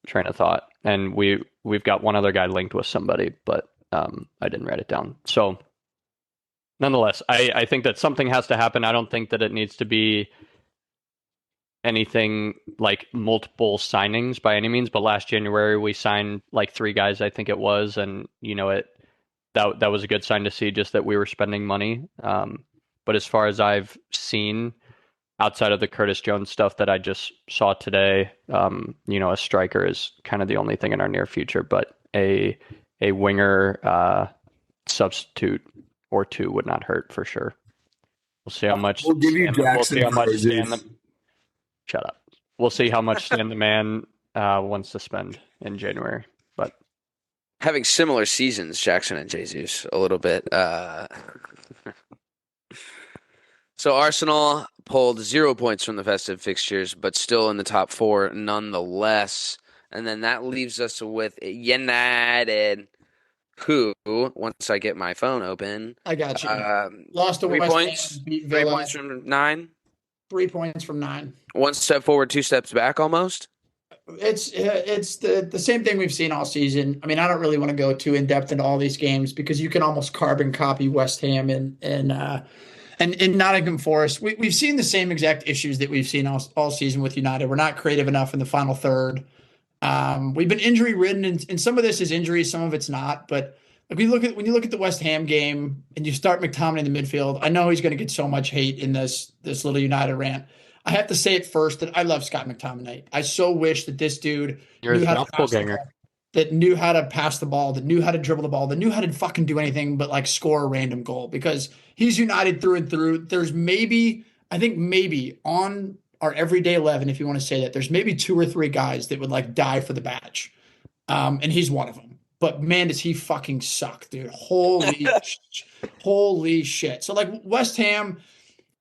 train of thought. And we've got one other guy linked with somebody, but I didn't write it down. So nonetheless, I think that something has to happen. I don't think that it needs to be anything like multiple signings by any means, but last January we signed like 3 guys, I think it was, and that was a good sign to see, just that we were spending money. But as far as I've seen, outside of the Curtis Jones stuff that I just saw today, a striker is kind of the only thing in our near future, but a winger substitute or 2 would not hurt for sure. We'll see how much. We'll give you Jackson. Shut up. We'll see how much Stan the Man wants to spend in January. But having similar seasons, Jackson and Jesus, a little bit. So Arsenal pulled 0 points from the festive fixtures, but still in the top four nonetheless. And then that leaves us with United, who, once I get my phone open, I got you. Lost to three West points, Ham, beat 3 points Villa. from 9. 3 points from 9. One step forward, 2 steps back almost. It's the same thing we've seen all season. I mean, I don't really want to go too in depth into all these games because you can almost carbon copy West Ham and Nottingham Forest. We've seen the same exact issues that we've seen all season with United. We're not creative enough in the final third. We've been injury ridden, and some of this is injury, some of it's not. But when you look at the West Ham game and you start McTominay in the midfield, I know he's going to get so much hate in this little United rant. I have to say it first that I love Scott McTominay. I so wish that this dude knew how to pass the ball, that knew how to pass the ball, that knew how to dribble the ball, that knew how to fucking do anything but like score a random goal because he's United through and through. There's I think maybe on our everyday 11, if you want to say that, there's maybe 2 or 3 guys that would like die for the badge. And he's one of them. But man, does he fucking suck, dude. Holy shit. So like West Ham,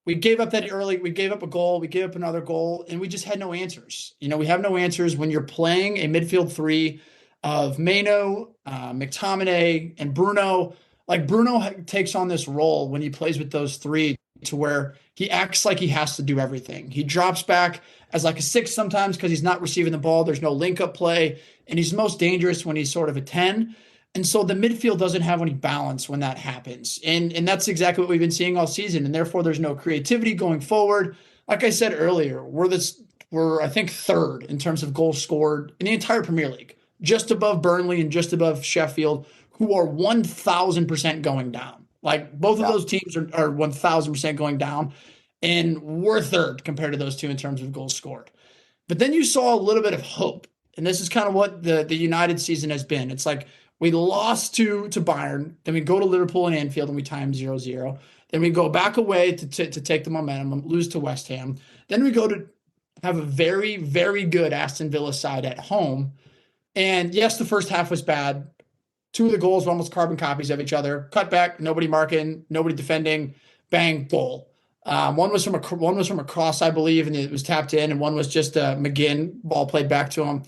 we gave up that early. We gave up a goal. We gave up another goal, and we just had no answers. We have no answers when you're playing a midfield 3 of Maino, McTominay, and Bruno. Like Bruno takes on this role when he plays with those 3 to where he acts like he has to do everything. He drops back as like a 6 sometimes because he's not receiving the ball. There's no link-up play, and he's most dangerous when he's sort of a 10. And so the midfield doesn't have any balance when that happens. And that's exactly what we've been seeing all season. And therefore, there's no creativity going forward. Like I said earlier, we're I think 3rd in terms of goals scored in the entire Premier League, just above Burnley and just above Sheffield, who are 1,000% going down. Like both of those teams are 1,000% going down. And we're 3rd compared to those two in terms of goals scored. But then you saw a little bit of hope. And this is kind of what the United season has been. It's like, we lost to Bayern, then we go to Liverpool and Anfield and we time 0-0. Then we go back away to take the momentum and lose to West Ham. Then we go to have a very, very good Aston Villa side at home. And yes, the first half was bad. 2 of the goals were almost carbon copies of each other. Cut back, nobody marking, nobody defending, bang, goal. One was from a cross, I believe, and it was tapped in, and one was just a McGinn ball played back to him.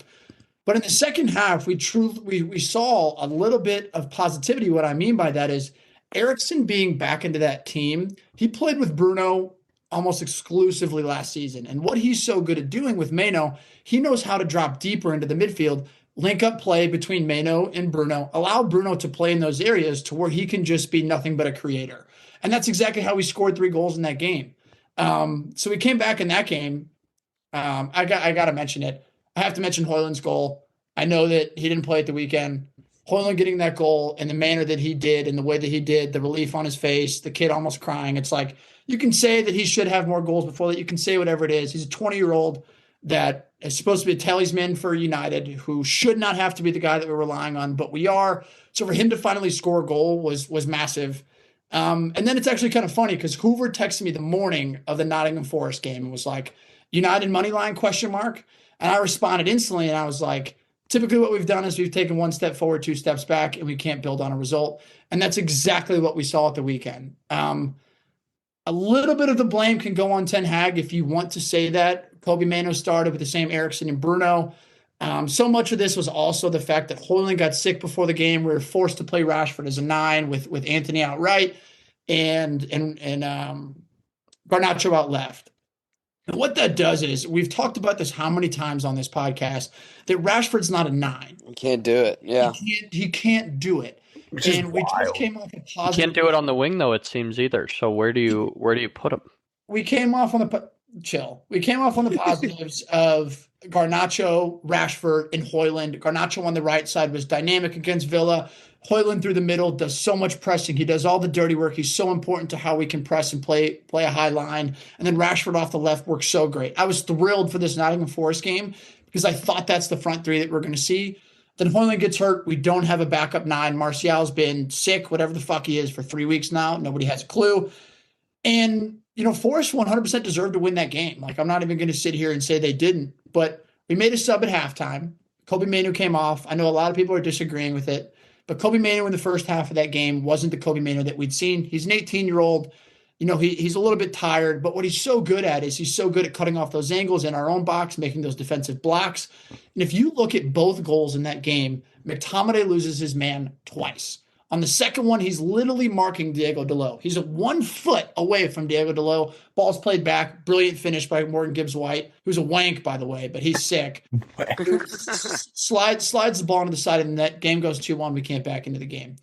But in the second half, we saw a little bit of positivity. What I mean by that is Eriksen being back into that team. He played with Bruno almost exclusively last season. And what he's so good at doing with Maino, he knows how to drop deeper into the midfield, link up play between Maino and Bruno, allow Bruno to play in those areas to where he can just be nothing but a creator. And that's exactly how we scored 3 goals in that game. So we came back in that game. I got to mention it. I have to mention Højlund's goal. I know that he didn't play at the weekend. Højlund getting that goal in the manner that he did and the way that he did, the relief on his face, the kid almost crying. It's like you can say that he should have more goals before that. You can say whatever it is. He's a 20-year-old that is supposed to be a talisman for United who should not have to be the guy that we're relying on, but we are. So for him to finally score a goal was massive. And then it's actually kind of funny because Hoover texted me the morning of the Nottingham Forest game and was like, United money line, question mark. And I responded instantly, and I was like, typically what we've done is we've taken 1 step forward, 2 steps back, and we can't build on a result. And that's exactly what we saw at the weekend. A little bit of the blame can go on Ten Hag if you want to say that. Kobe Mano started with the same Eriksen and Bruno. So much of this was also the fact that Højlund got sick before the game. We were forced to play Rashford as a 9 with Anthony out right and Garnacho out left. And what that does is, we've talked about this how many times on this podcast, that Rashford's not a 9. He can't do it. Yeah. He can't do it. Which is and we wild. just came off a positive. He can't do it on the wing though, it seems either. So where do you put him? We came off on the chill. We came off on the positives of Garnacho, Rashford, and Højlund. Garnacho on the right side was dynamic against Villa. Højlund through the middle does so much pressing. He does all the dirty work. He's so important to how we can press and play a high line. And then Rashford off the left works so great. I was thrilled for this Nottingham Forest game because I thought that's the front 3 that we're going to see. Then Højlund gets hurt. We don't have a backup 9. Martial's been sick, whatever the fuck he is, for 3 weeks now. Nobody has a clue. And, Forest 100% deserved to win that game. Like, I'm not even going to sit here and say they didn't. But we made a sub at halftime. Kobe Manu came off. I know a lot of people are disagreeing with it. But Kobe Manu in the first half of that game wasn't the Kobe Manu that we'd seen. He's an 18-year-old he's a little bit tired, but what he's so good at is he's so good at cutting off those angles in our own box, making those defensive blocks. And if you look at both goals in that game, McTominay loses his man twice. On the second one, he's literally marking Diego Dalot. He's 1 foot away from Diego Dalot. Ball's played back. Brilliant finish by Morgan Gibbs-White, who's a wank, by the way, but he's sick. Slides the ball into the side of the net. Game goes 2-1. We can't back into the game.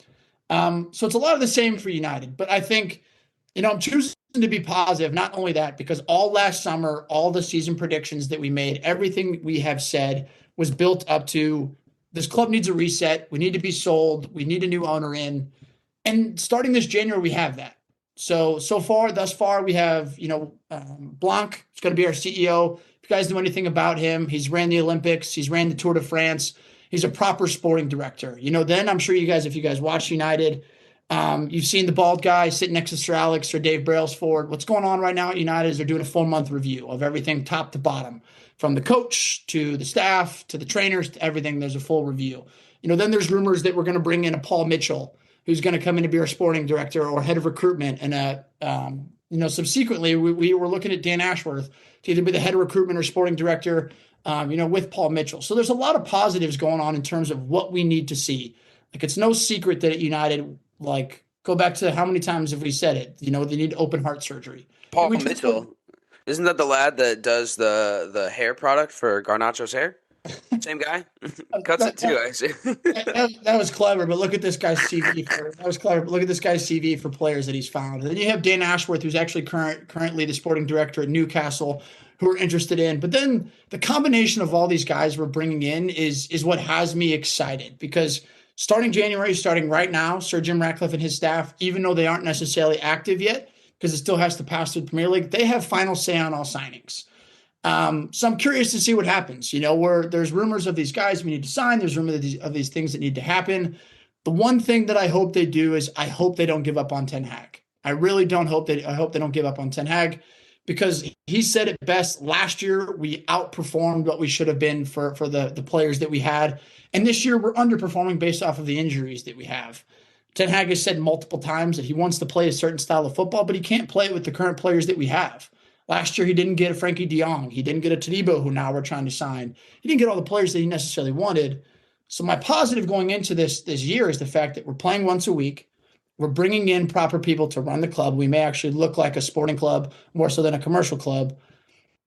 So it's a lot of the same for United. But I think, I'm choosing to be positive. Not only that, because all last summer, all the season predictions that we made, everything we have said was built up to this club needs a reset. We need to be sold. We need a new owner in. And starting this January, we have that. Thus far, we have, Blanc is going to be our CEO. If you guys know anything about him, he's ran the Olympics. He's ran the Tour de France. He's a proper sporting director. Then I'm sure if you guys watch United, you've seen the bald guy sitting next to Sir Alex or Dave Brailsford. What's going on right now at United is they're doing a 4-month review of everything top to bottom, from the coach to the staff to the trainers to everything. There's a full review. Then there's rumors that we're going to bring in a Paul Mitchell, who's going to come in to be our sporting director or head of recruitment. And, subsequently, we were looking at Dan Ashworth to either be the head of recruitment or sporting director, with Paul Mitchell. So there's a lot of positives going on in terms of what we need to see. Like, it's no secret that at United, go back to how many times have we said it? They need open heart surgery. Paul Mitchell. Isn't that the lad that does the hair product for Garnacho's hair? Same guy? Cuts it too, actually. That was clever, but look at this guy's CV. Look at this guy's CV for players that he's found. And then you have Dan Ashworth, who's actually currently the sporting director at Newcastle, who are interested in. But then the combination of all these guys we're bringing in is what has me excited, because starting right now, Sir Jim Ratcliffe and his staff, even though they aren't necessarily active yet, because it still has to pass through the Premier League, they have final say on all signings. So I'm curious to see what happens. Where there's rumors of these guys we need to sign, there's rumors of these things that need to happen. The one thing that I hope they do is I hope they don't give up on Ten Hag. I really don't hope I hope they don't give up on Ten Hag, because he said it best. Last year, we outperformed what we should have been for the players that we had. And this year, we're underperforming based off of the injuries that we have. Ten Hag has said multiple times that he wants to play a certain style of football, but he can't play it with the current players that we have. Last year, he didn't get a Frankie de Jong. He didn't get a Todibo, who now we're trying to sign. He didn't get all the players that he necessarily wanted. So my positive going into this year is the fact that we're playing once a week. We're bringing in proper people to run the club. We may actually look like a sporting club more so than a commercial club.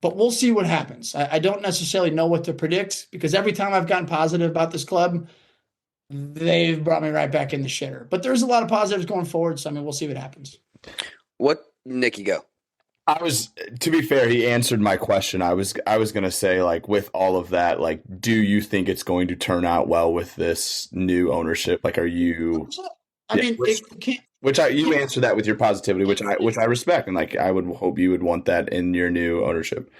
But we'll see what happens. I don't necessarily know what to predict, because every time I've gotten positive about this club, they've brought me right back in the shitter. But there's a lot of positives going forward, so we'll see what happens. Nicky, go. To be fair, he answered my question. I was going to say, with all of that, do you think it's going to turn out well with this new ownership? Are you? You answer that with your positivity, which I respect, and I would hope you would want that in your new ownership.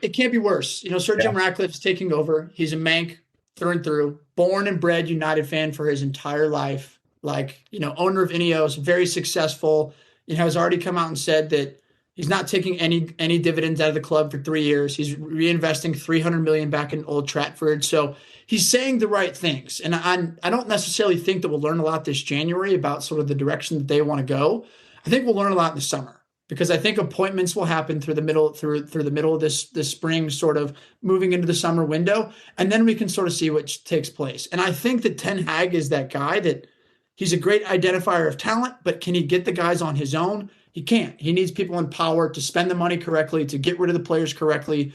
It can't be worse. Sir Jim Ratcliffe's taking over. He's a Manc through and through, born and bred United fan for his entire life. Owner of Ineos, very successful. Has already come out and said that he's not taking any dividends out of the club for 3 years. He's reinvesting $300 million back in Old Trafford. So he's saying the right things. And I don't necessarily think that we'll learn a lot this January about sort of the direction that they want to go. I think we'll learn a lot in the summer, because I think appointments will happen through the middle of this spring, sort of moving into the summer window. And then we can sort of see what takes place. And I think that Ten Hag is that guy that he's a great identifier of talent, but can he get the guys on his own? He can't. He needs people in power to spend the money correctly, to get rid of the players correctly.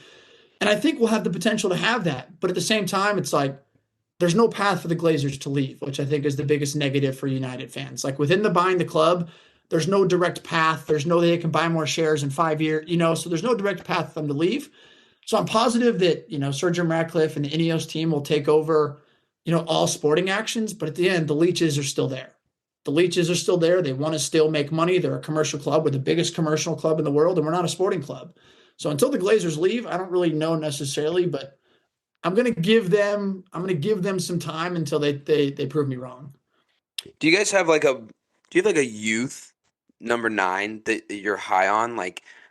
And I think we'll have the potential to have that. But at the same time, it's there's no path for the Glazers to leave, which I think is the biggest negative for United fans. Within the buying the club, there's no direct path. There's no they can buy more shares in 5 years, so there's no direct path for them to leave. So I'm positive that, Sir Jim Ratcliffe and the Ineos team will take over, all sporting actions. But at the end, the leeches are still there. The leeches are still there. They want to still make money. They're a commercial club. We're the biggest commercial club in the world, and we're not a sporting club. So until the Glazers leave, I don't really know necessarily, but I'm going to give them some time until they prove me wrong. Do you guys have a youth number 9 that you're high on?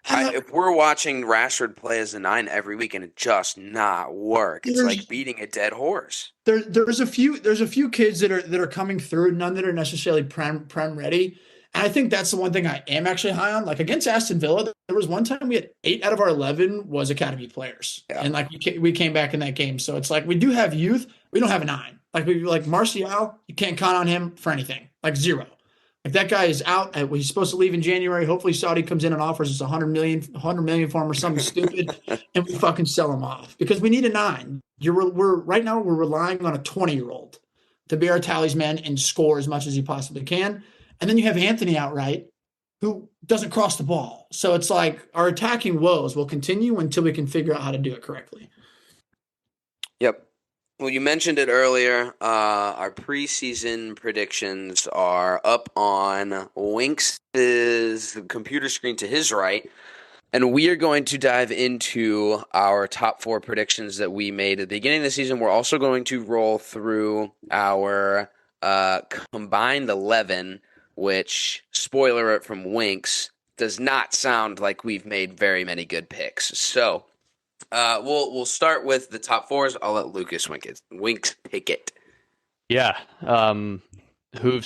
If we're watching Rashford play as a 9 every week and it just not work, it's like beating a dead horse. There's a few kids that are coming through, none that are necessarily prem ready. And I think that's the one thing I am actually high on. Like against Aston Villa, there was one time we had 8 out of our 11 was academy players, and like we came back in that game. So it's like we do have youth, we don't have a 9. Like Martial, you can't count on him for anything. Like 0. Like that guy is out. He's supposed to leave in January. Hopefully Saudi comes in and offers us 100 million for him or something stupid, and we fucking sell him off because we need a 9. We're right now we're relying on a 20-year-old to be our talisman and score as much as he possibly can. And then you have Anthony outright, who doesn't cross the ball. So it's like our attacking woes will continue until we can figure out how to do it correctly. Yep. Well, you mentioned it earlier. Our preseason predictions are up on Winks' computer screen to his right. And we are going to dive into our top 4 predictions that we made at the beginning of the season. We're also going to roll through our combined 11, which, spoiler alert from Winks, does not sound like we've made very many good picks. So we'll start with the top 4s. I'll let Lucas Winks pick it. Yeah. Hoove,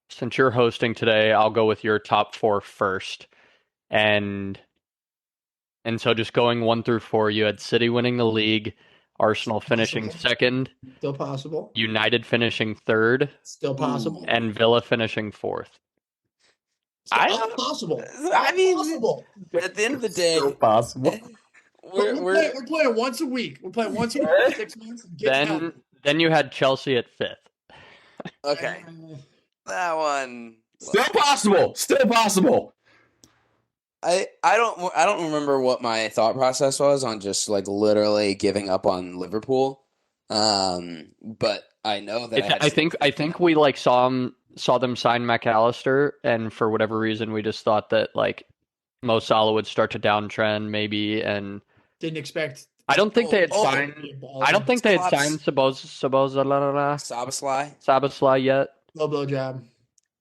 since you're hosting today, I'll go with your top 4 first. And so just going 1 through 4, you had City winning the league, Arsenal finishing second, Still possible. United finishing third, Still possible. and Villa finishing fourth. Still possible. I mean, possible. At the end of the day, Still possible. We're playing once a week. We're playing once a week for 6 months. Then you had Chelsea at 5th. Okay. That one Still possible. Still possible. I don't remember what my thought process was on just like literally giving up on Liverpool. But I know that I think we like saw them sign McAllister, and for whatever reason we just thought that like Mo Salah would start to downtrend maybe, and didn't expect. I don't think they had signed. I don't think they had signed Sabasly yet. Low blow job.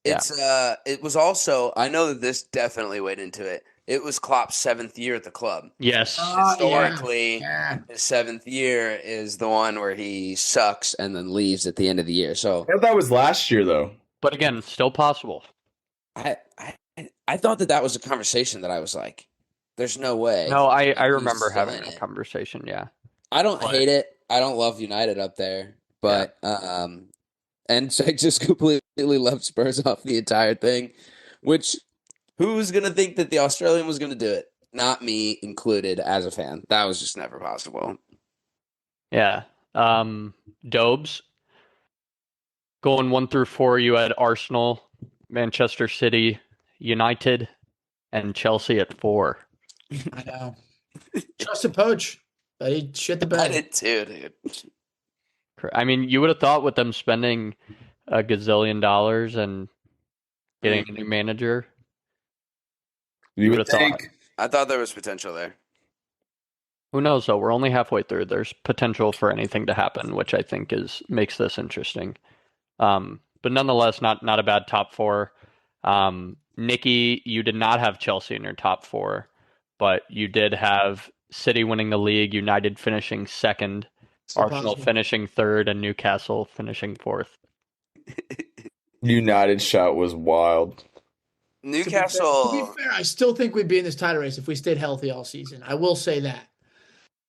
It was also, I know that this definitely went into it. It was Klopp's 7th year at the club. Yes. Historically, his 7th year is the one where he sucks and then leaves at the end of the year. So that was last year, though. But again, still possible. I thought that was a conversation that I was like, there's no way. No, I remember having a conversation, yeah. I don't hate it. I don't love United up there. But, and I just completely left Spurs off the entire thing, which... Who's going to think that the Australian was going to do it? Not me included as a fan. That was just never possible. Yeah. Dobes, going 1 through 4, you had Arsenal, Manchester City, United, and Chelsea at 4. I know. Trust a poach, but he shit the bed. I did too, dude. I mean, you would have thought with them spending $1 gazillion and getting a new manager... You would have thought. I thought there was potential there. Who knows, though? We're only halfway through. There's potential for anything to happen, which I think makes this interesting. But nonetheless, not a bad top 4. Nikki, you did not have Chelsea in your top 4, but you did have City winning the league, United finishing 2nd, Arsenal finishing 3rd, and Newcastle finishing 4th. United shout was wild. Newcastle. To be fair, I still think we'd be in this title race if we stayed healthy all season. I will say that.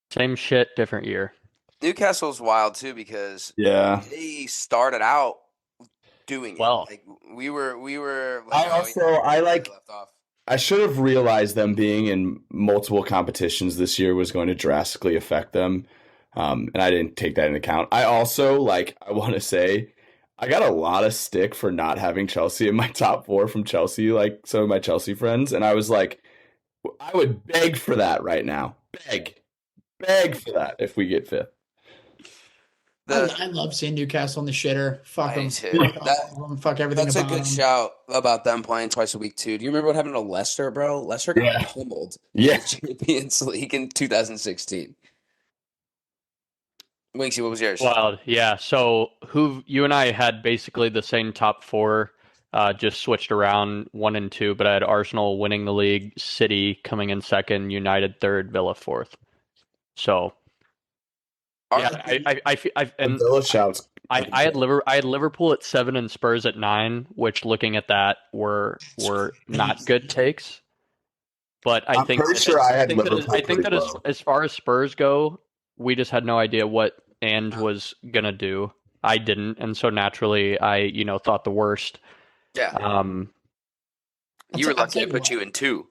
Same shit, different year. Newcastle's wild too because they started out doing well. Like we were. I should have realized them being in multiple competitions this year was going to drastically affect them, and I didn't take that into account. I also I want to say. I got a lot of stick for not having Chelsea in my top 4 from Chelsea, like some of my Chelsea friends. And I was like, I would beg for that right now. Beg for that if we get 5th. I love seeing Newcastle in the shitter. Fuck them. Fuck everything that's about them. That's a good shout about them playing twice a week, too. Do you remember what happened to Leicester, bro? Leicester got pummeled in the Champions League in 2016. Winksy, what was yours? Wild, yeah. So you and I had basically the same top 4, just switched around 1 and 2. But I had Arsenal winning the league, City coming in 2nd, United 3rd, Villa 4th. So, yeah, Villa shouts. I had Liverpool at 7 and Spurs at 9, which looking at that were not good takes. But I'm pretty sure I had Liverpool I think pretty that low. as far as Spurs go, we just had no idea what Ange was gonna do. I didn't, and so naturally I thought the worst. Yeah. You were lucky I put you in 2.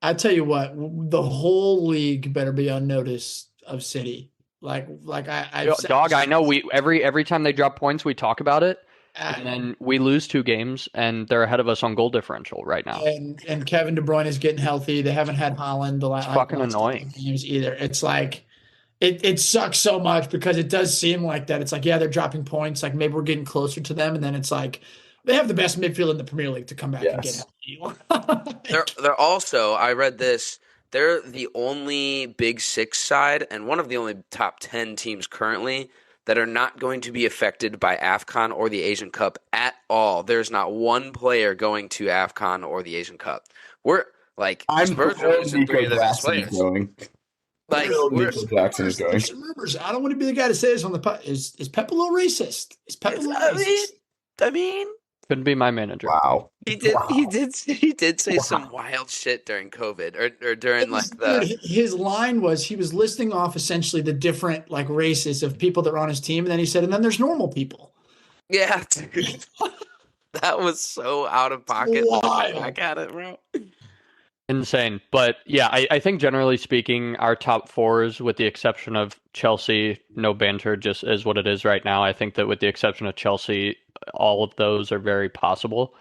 I tell you what, the whole league better be on notice of City. Dog, I know every time they drop points, we talk about it, and then we lose 2 games, and they're ahead of us on goal differential right now. And Kevin De Bruyne is getting healthy. They haven't had Haaland the last fucking annoying games either. It's like it sucks so much because it does seem like that. It's like, yeah, they're dropping points. Like maybe we're getting closer to them, and then it's like they have the best midfield in the Premier League to come back and get healthy. They're also, I read this, they're the only Big Six side and one of the only top 10 teams currently that are not going to be affected by AFCON or the Asian Cup at all. There's not one player going to AFCON or the Asian Cup. We're like, Spurs are losing 3 of their best players. Like, Nico Jackson is going. There's some rumors. I don't want to be the guy to say this on the pod. Is Pep a little racist? Is Pep a little racist? I mean, couldn't be my manager. Wow. He did say some wild shit during COVID or during his line was he was listing off essentially the different like races of people that were on his team, and then he said, and then there's normal people. Yeah, dude. That was so out of pocket. Back at it, bro. Insane. But yeah, I think generally speaking, our top 4s, with the exception of Chelsea, no banter, just is what it is right now. I think that with the exception of Chelsea, all of those are very possible.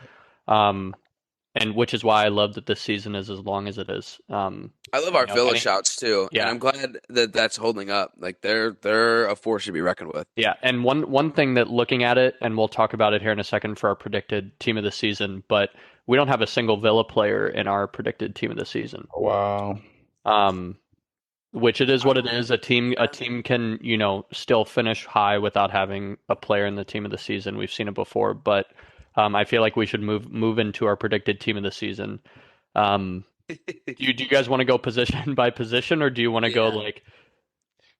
And which is why I love that this season is as long as it is. I love our Villa shouts too. Yeah. And I'm glad that that's holding up. Like they're a force to be reckoned with. Yeah. And one thing that looking at it, and we'll talk about it here in a second for our predicted team of the season, but we don't have a single Villa player in our predicted team of the season. Wow. Which it is what it is. A team can, still finish high without having a player in the team of the season. We've seen it before, but I feel like we should move into our predicted team of the season. Do you guys want to go position by position, or do you want to go like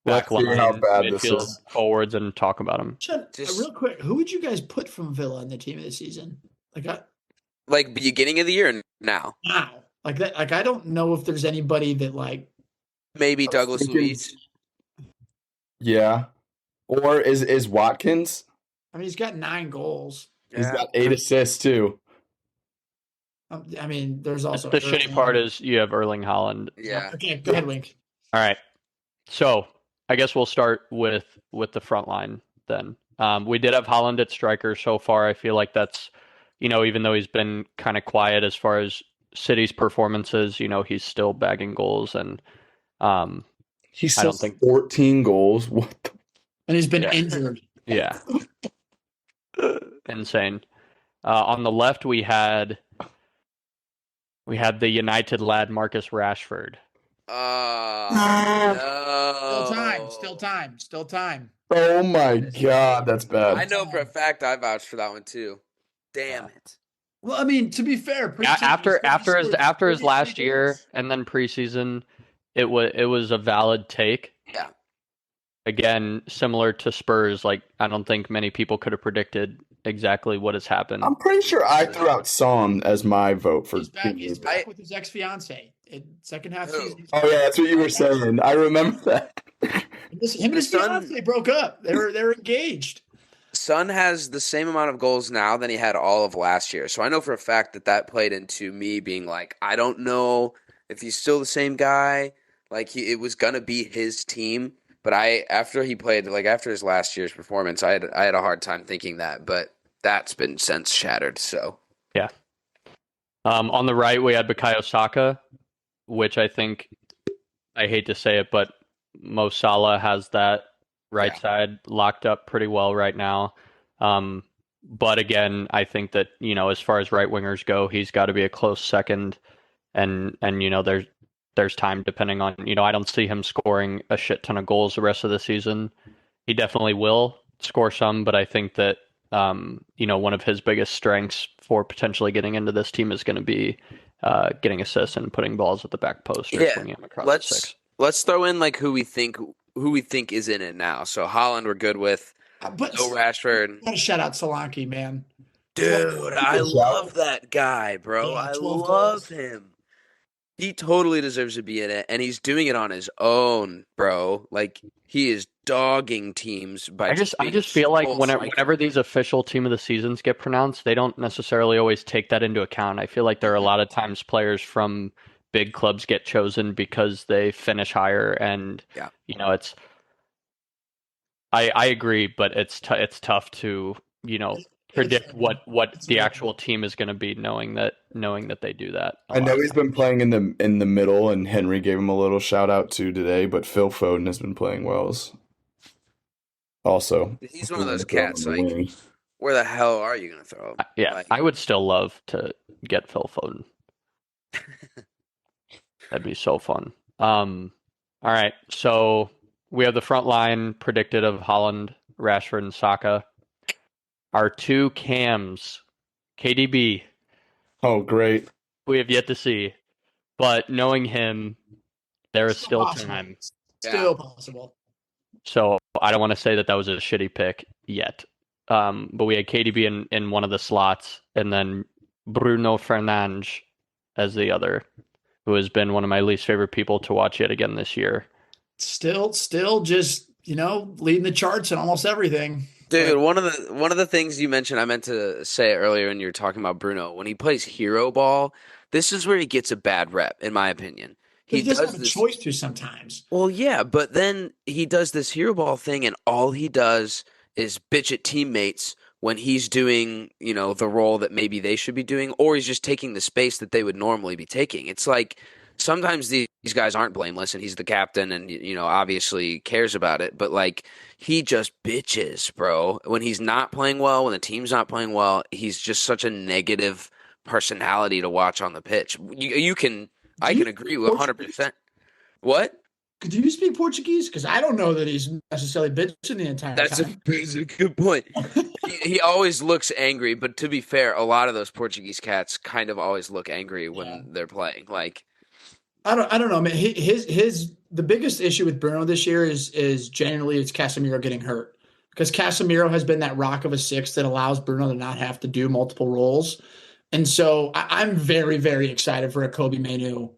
back line, midfield, forwards, and talk about them? Real quick, who would you guys put from Villa in the team of the season? Like beginning of the year now. Now. Like that. Like I don't know if there's anybody that like maybe Douglas Luiz. Yeah. Or is Watkins? I mean, he's got 9 goals. He's got 8 assists too. I mean, there's also the shitty part is you have Erling Haaland. Yeah. Okay, go ahead, Wink. All right. So I guess we'll start with the front line then. We did have Haaland at striker so far. I feel like that's, even though he's been kind of quiet as far as City's performances, he's still bagging goals, and he's 14 goals. What? And he's been injured. Yeah. Insane. On the left, we had the United lad Marcus Rashford. No. Still time. Oh my God, that's bad. I know for a fact I vouched for that one too. Damn it. Well, I mean, to be fair, after his last year and then preseason, it was a valid take. Yeah. Again, similar to Spurs, like I don't think many people could have predicted exactly what has happened. I'm pretty sure I threw out Son as my vote for. He's back with his ex-fiancée in second half season. Oh yeah, that's what you were saying. I remember that. Him and his fiancée broke up. They're engaged. Son has the same amount of goals now than he had all of last year. So I know for a fact that played into me being like, I don't know if he's still the same guy. Like it was gonna be his team. But after his last year's performance, I had a hard time thinking that, but that's been since shattered. So yeah. On the right, we had Bukayo Saka, which I think, I hate to say it, but Mo Salah has that right side locked up pretty well right now. But again, I think that as far as right wingers go, he's got to be a close second, and there's time depending on, I don't see him scoring a shit ton of goals the rest of the season. He definitely will score some, but I think that, one of his biggest strengths for potentially getting into this team is going to be getting assists and putting balls at the back post or swinging them across the six. Let's throw in like who we think is in it now. So Haaland we're good with. But No Rashford. gotta shout out Solanke, man. Dude, I love that guy, bro. Yeah, I 12 love goals. him. He totally deserves to be in it, and he's doing it on his own, bro. Like, he is dogging teams by just I being a just feel like full whenever these official team of the seasons get pronounced, they don't necessarily always take that into account. I feel like there are a lot of times players from big clubs get chosen because they finish higher, and Yeah. it's. I agree, but it's tough to predict what the actual team is going to be, knowing that they do that a I lot know of he's times. been playing in the middle, and Henry gave him a little shout out too today. But Phil Foden has been playing well also. He's If one we of want those to throw him on cats, the like, wing. where the hell are you going to throw him? Yeah, Like, I would still love to get Phil Foden. That'd be so fun. All right, so we have the front line predicted of Holland, Rashford, and Saka. Our two cams, KDB, Oh, great! we have yet to see, but knowing him, there is Still still possible. time. yeah. Still possible. So I don't want to say that was a shitty pick yet. But we had KDB in one of the slots, and then Bruno Fernandes as the other, who has been one of my least favorite people to watch yet again this year. Still just, leading the charts and almost everything. Dude, But one of the things you mentioned, I meant to say it earlier when you were talking about Bruno. When he plays hero ball, this is where he gets a bad rep, in my opinion. he He doesn't does have a this. choice to sometimes. Well, yeah, but then he does this hero ball thing, and all he does is bitch at teammates when he's doing, the role that maybe they should be doing, or he's just taking the space that they would normally be taking. It's like sometimes these guys aren't blameless, and he's the captain, and obviously cares about it, but like he just bitches, bro. When he's not playing well, when the team's not playing well, he's just such a negative personality to watch on the pitch. Do I you can agree speak with Portuguese? 100%. What? Do you speak Portuguese? Because I don't know that he's necessarily bitching the entire That's a, time. that's a good point. He always looks angry, but to be fair, a lot of those Portuguese cats kind of always look angry Yeah. when they're playing. Like, I don't know, man. The biggest issue with Bruno this year is genuinely it's Casemiro getting hurt. Because Casemiro has been that rock of a six that allows Bruno to not have to do multiple roles. And so I'm very, very excited for a Kobe Manu,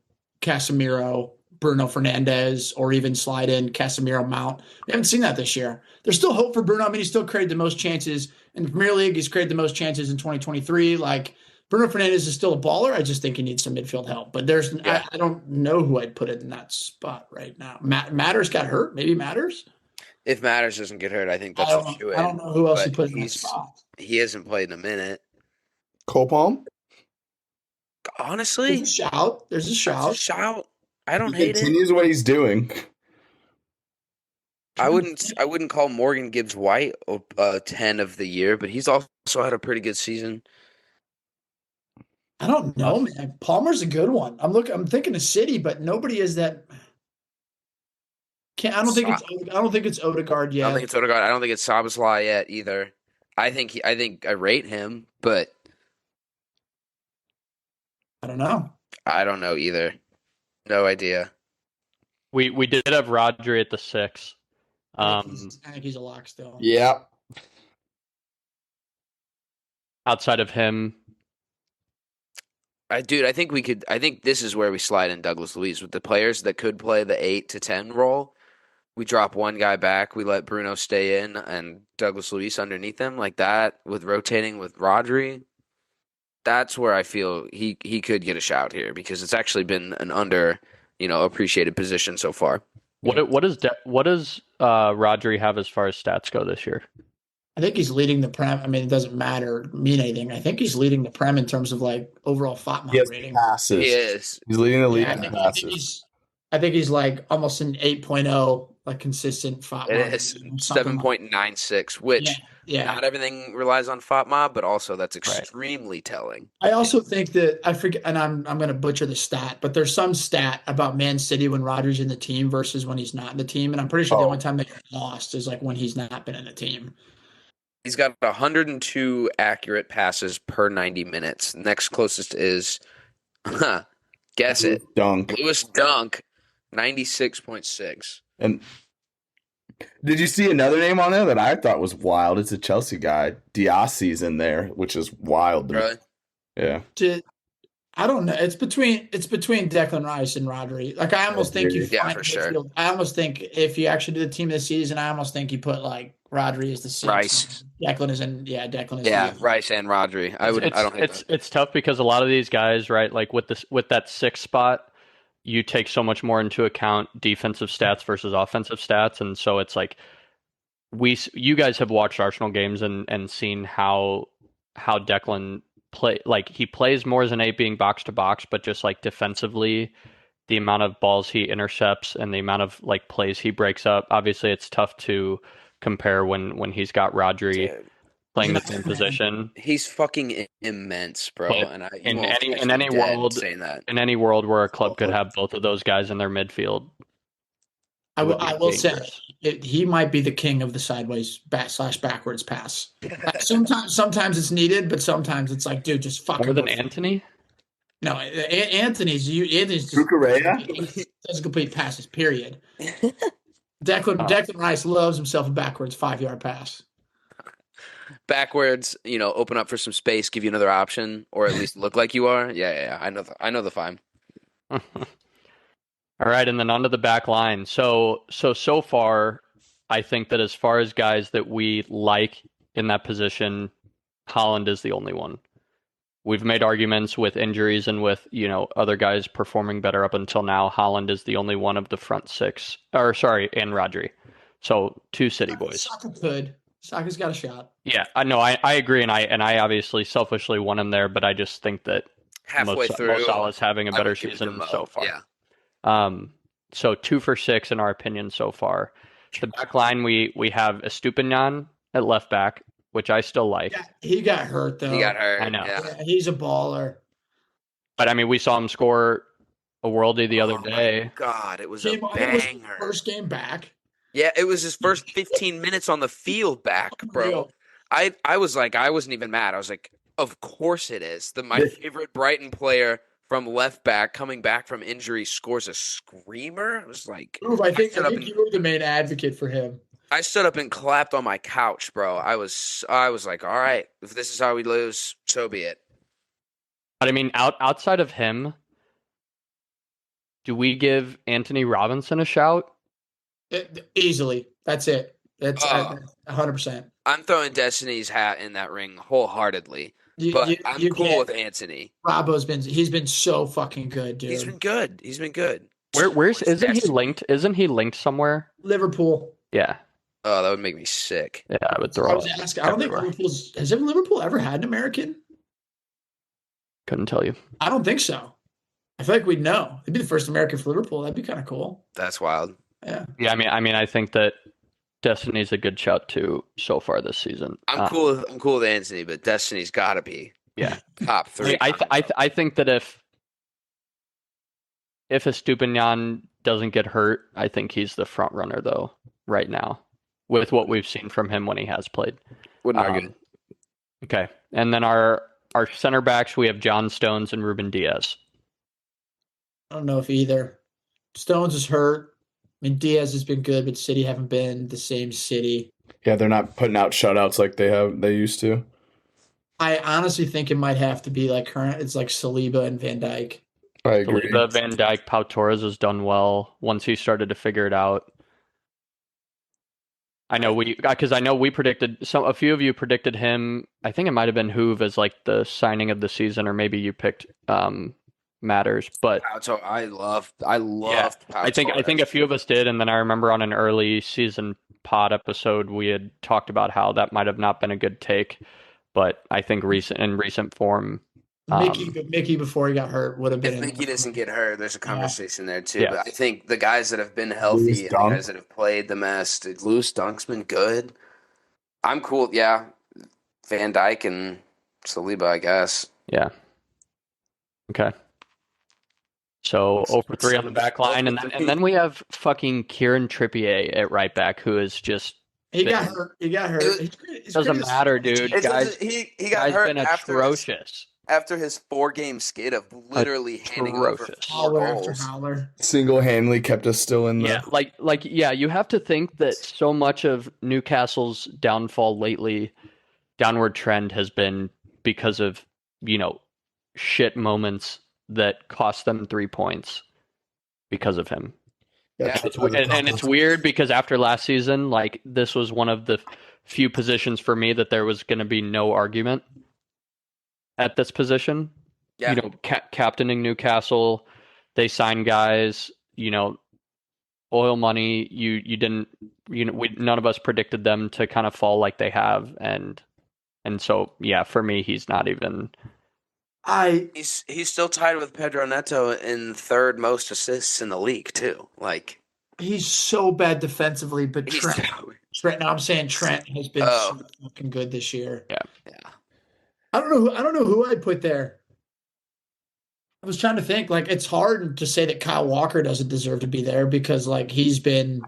Casemiro, Bruno Fernandez, or even slide in Casemiro Mount. We haven't seen that this year. There's still hope for Bruno. I mean, he still created the most chances in the Premier League. He's created the most chances in 2023. Like, Bruno Fernandez is still a baller. I just think he needs some midfield help. But yeah, I don't know who I'd put in that spot right now. Matters got hurt. Maybe Matters. if Matters doesn't get hurt, I think I that's a don't know. shoe I don't in. know who else he But put in that spot. he hasn't played in a minute. Cole Palm. There's a Honestly, shout. There's a that's a shout. shout. I don't He hate it. continues what he's doing. I wouldn't call Morgan Gibbs White a 10 of the year, but he's also had a pretty good season. I don't know, man. Palmer's a good one. I'm thinking of City, but nobody is that. Can't. I don't think it's Odegaard I don't think yet. it's Odegaard. I don't think it's Szoboszlai yet either. I think I rate him, but I don't know. I don't know either. No idea. We did have Rodri at the 6. I think he's a lock still. Yeah. Outside of him, I think this is where we slide in Douglas Luiz with the players that could play the 8 to 10 role. We drop one guy back, we let Bruno stay in and Douglas Luiz underneath him like that with rotating with Rodri. That's where I feel he could get a shout here because it's actually been an appreciated position so far. what does Rodri have as far as stats go this year? I think he's leading the Prem. I mean, it doesn't mean anything. I think he's leading the Prem in terms of like overall He FOTMOP has rating. passes. He is. He's leading the league Yeah, in passes. I think he's like almost an 8.0, like consistent FOTMOP. It is something like 7.96, which yeah. not everything relies on FOTMOB, but also that's Right. extremely telling. I also think that I forget, and I'm going to butcher the stat, but there's some stat about Man City when Rodgers in the team versus when he's not in the team, and I'm pretty sure the only time they get lost is like when he's not been in the team. He's got 102 accurate passes per 90 minutes. Next closest is, guess it, Dunk. Lewis Dunk, 96.6. And Did you see another name on there that I thought was wild? It's a Chelsea guy. Diassi's in there, which is wild to me. Really? Yeah. I don't know. It's between Declan Rice and Rodri. Like I almost think you Yeah, find for sure. midfield. I almost think if you actually do the team this season, I almost think you put like Rodri as the 6. Rice. Declan is in. Yeah, Declan is. Yeah, the, Rice and Rodri. I don't think it's tough because a lot of these guys, right? Like with that 6 spot, you take so much more into account defensive stats versus offensive stats, and so it's like you guys have watched Arsenal games and seen how Declan play. Like he plays more as an 8 being box to box, but just like defensively, the amount of balls he intercepts and the amount of like plays he breaks up. Obviously, it's tough to compare when he's got Rodri playing the same position. He's fucking immense, bro. But And in any world, saying that. in any world where a club could have both of those guys in their midfield, I will say he might be the king of the sideways backwards pass. Sometimes it's needed, but sometimes it's like, dude, just fucking more than Antony. No, Anthony's just doesn't complete passes. Period. Declan Rice loves himself a backwards 5-yard pass. Backwards, open up for some space, give you another option, or at least look like you are. Yeah. I know the fine. All right, and then onto the back line. So far, I think that as far as guys that we like in that position, Haaland is the only one. We've made arguments with injuries and with, other guys performing better up until now. Haaland is the only one of the front 6. And Rodri. So 2 City boys. Saka could. Saka's got a shot. Yeah, I know. I agree, and I obviously selfishly want him there, but I just think that halfway through, Mo Salah's having a better season so far. Yeah. So 2 for 6 in our opinion so far. The back line, we have Estupiñán at left back, which I still like. Yeah, he got hurt though. He got hurt. I know. Yeah, he's a baller. But I mean, we saw him score a worldie the other day. My God, it was a banger. First game back. Yeah, it was his first 15 minutes on the field back, bro. I was like, I wasn't even mad. I was like, of course it is. My favorite Brighton player from left back coming back from injury scores a screamer. I was like, I think you were the main advocate for him. I stood up and clapped on my couch, bro. I was like, all right, if this is how we lose, so be it. But I mean, outside of him, do we give Anthony Robinson a shout? Easily. That's it. That's 100%. I'm throwing Destiny's hat in that ring wholeheartedly. I'm cool with Anthony. Robbo's been so fucking good, dude. He's been good. Isn't he linked somewhere? Liverpool. Yeah. Oh, that would make me sick. Yeah, I would throw. I don't think has Liverpool ever had an American? Couldn't tell you. I don't think so. I feel like we'd know. It'd be the first American for Liverpool. That'd be kind of cool. That's wild. Yeah. Yeah, I mean, I think that Destiny's a good shout too so far this season. I'm cool with Anthony, but Destiny's got to be top 3. I think that if Estupiñán doesn't get hurt, I think he's the front runner though right now with what we've seen from him when he has played. Wouldn't argue. Okay, and then our center backs, we have John Stones and Ruben Diaz. I don't know if either. Stones is hurt. I mean, Diaz has been good, but City haven't been the same City. Yeah, they're not putting out shutouts like they used to. I honestly think it might have to be like current. It's like Saliba and Van Dijk. I agree. Saliba, Van Dijk, Pau Torres has done well once he started to figure it out. I know we predicted a few of you predicted him. I think it might have been Hoove as like the signing of the season, or maybe you picked Matters, but I loved I think a few of us did, and then I remember on an early season pod episode we had talked about how that might have not been a good take, but I think recent form, Mickey before he got hurt would have been. If Mickey doesn't get hurt, there's a conversation there too. Yeah. But I think the guys that have been healthy, and the guys that have played the best, Lewis Dunk's been good. I'm cool. Yeah, Van Dijk and Saliba, I guess. Yeah. Okay. So 0 for 3 on the back line, and then we have fucking Kieran Trippier at right back, who is just got hurt. He got hurt. Doesn't matter, dude. He got hurt. Been atrocious. after his 4-game skid of literally handing over Atrocious. 4 Howler after goals. howler. Single-handedly kept us still in Yeah, the. yeah, you have to think that so much of Newcastle's downfall lately, downward trend has been because of, shit moments that cost them 3 points because of him. Yeah. And it's weird because after last season, like this was one of the few positions for me that there was going to be no argument at this position. Yeah. Captaining Newcastle, they signed guys, oil money. You didn't, none of us predicted them to kind of fall like they have, and so yeah, for me, he's not even. He's still tied with Pedro Neto in 3rd most assists in the league too. Like he's so bad defensively, but Trent. No, I'm saying Trent has been so fucking good this year. Yeah. I don't know who I put there. I was trying to think. Like, it's hard to say that Kyle Walker doesn't deserve to be there because, like, he's been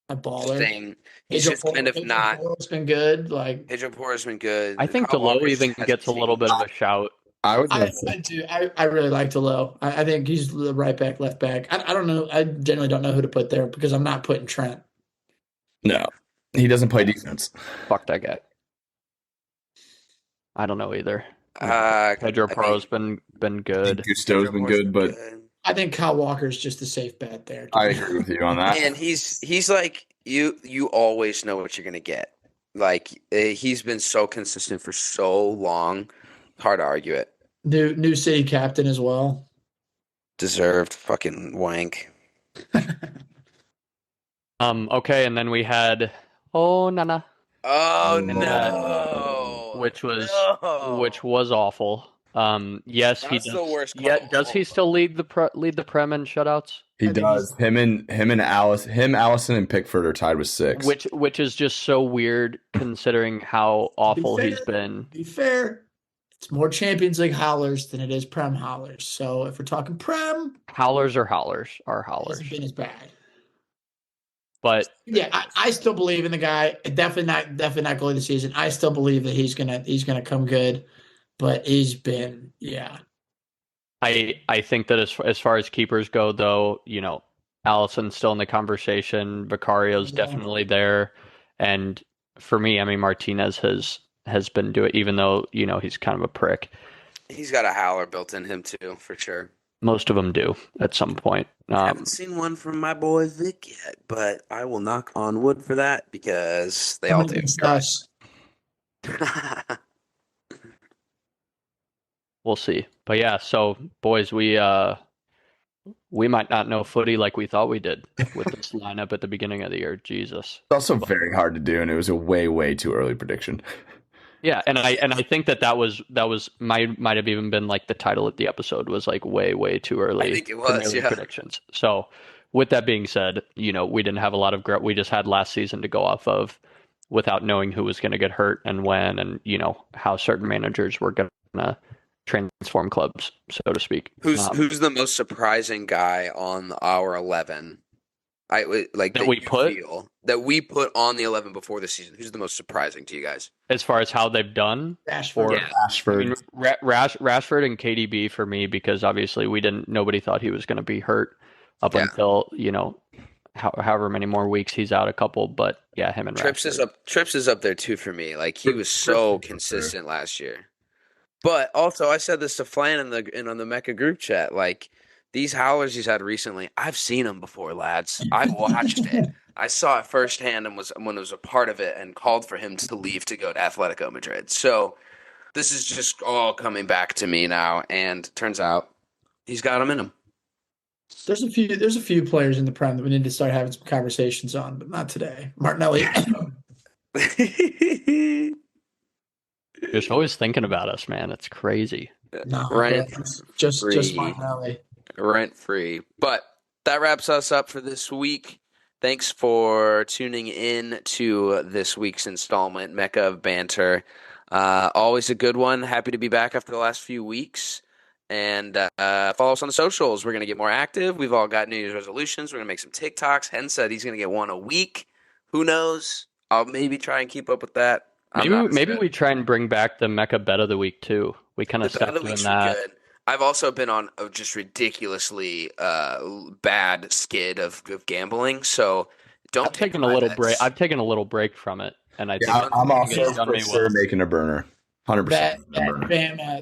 a baller. He's just kind of not. It's been good. Like Pedro Porro's been good. I think Delo even gets a little bit of a shout. I really like Delo. I think he's the right back, left back. I don't know. I generally don't know who to put there because I'm not putting Trent. No, he doesn't play defense. Fuck that guy. I don't know either. Pedro Porro's been good. Gusto's been good, but I think Kyle Walker's just a safe bet there. I agree with you on that. And he's like you always know what you're gonna get. Like he's been so consistent for so long, hard to argue it. New city captain as well. Deserved fucking wank. Okay, and then we had Nana. Oh no. Which was awful. Yes, he does. The worst call. Yeah, does he still lead the Prem in shutouts? He does. Him and Allison and Pickford are tied with 6. Which is just so weird considering how awful he's been. To be fair, it's more Champions League howlers than it is Prem howlers. So if we're talking Prem, howlers are hasn't been as bad. But yeah, I still believe in the guy. Definitely not goalie of the season. I still believe that he's gonna come good, but he's been I think that as far as keepers go, though, Allison's still in the conversation. Vicario's definitely there, and for me, I mean Martinez has been doing, even though he's kind of a prick. He's got a howler built in him too, for sure. Most of them do at some point. I haven't seen one from my boy Vic yet, but I will knock on wood for that because they all do. We'll see. But yeah, so boys, we might not know footy like we thought we did with this lineup at the beginning of the year. Jesus. It's also very hard to do, and it was a way too early prediction. Yeah, and I think that was might have even been like the title of the episode was like way too early. I think it was, yeah. Predictions. So with that being said, we didn't have a lot of we just had last season to go off of without knowing who was going to get hurt and when, and how certain managers were going to transform clubs, so to speak. Who's the most surprising guy on our 11? That we put on the 11 before the season. Who's the most surprising to you guys? As far as how they've done? Rashford. Rashford. I mean, Rashford and KDB for me, because obviously nobody thought he was going to be hurt up until, however many more weeks he's out, a couple, but yeah, him and Rashford. Trips is up there too for me. Like he was so consistent last year. But also I said this to Flan on the Mecca group chat, like these howlers he's had recently, I've seen them before, lads. I've watched it. I saw it firsthand and was a part of it and called for him to leave to go to Atletico Madrid. So this is just all coming back to me now, and turns out he's got them in him. There's a few players in the Prem that we need to start having some conversations on, but not today. Martinelli. You're always thinking about us, man. It's crazy. No, right. Just Martinelli. Rent free. But that wraps us up for this week. Thanks for tuning in to this week's installment, Mecca of Banter. Always a good one. Happy to be back after the last few weeks. And follow us on the socials. We're going to get more active. We've all got New Year's resolutions. We're going to make some TikToks. Hen said he's going to get one a week. Who knows? I'll maybe try and keep up with that. Maybe we try and bring back the Mecca bet of the week too. We kind of stopped doing that. Good. I've also been on a just ridiculously bad skid of gambling, so I've taken a little break. I've taken a little break from it, and I think I'm also for sure making a burner. 100%.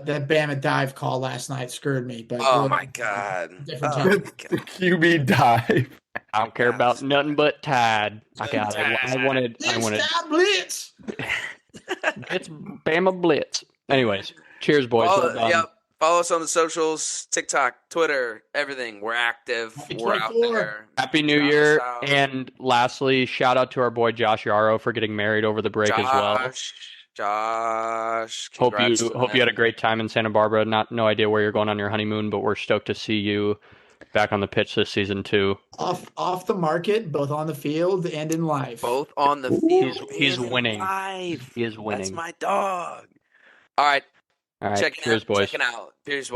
That Bama dive call last night scared me. But oh my god, different time. The QB dive. I don't care about nothing but Tide. I wanted Blitz. It's Bama Blitz. Anyways, cheers, boys. Follow us on the socials, TikTok, Twitter, everything. We're active. We're out there. Happy New Year. And lastly, shout out to our boy Josh Yarrow for getting married over the break as well. Josh, hope you had a great time in Santa Barbara. No idea where you're going on your honeymoon, but we're stoked to see you back on the pitch this season too. Off the market, both on the field and in life. Both on the field. He's winning. Life. He is winning. That's my dog. All right. Cheers, boys. Checking out. Cheers.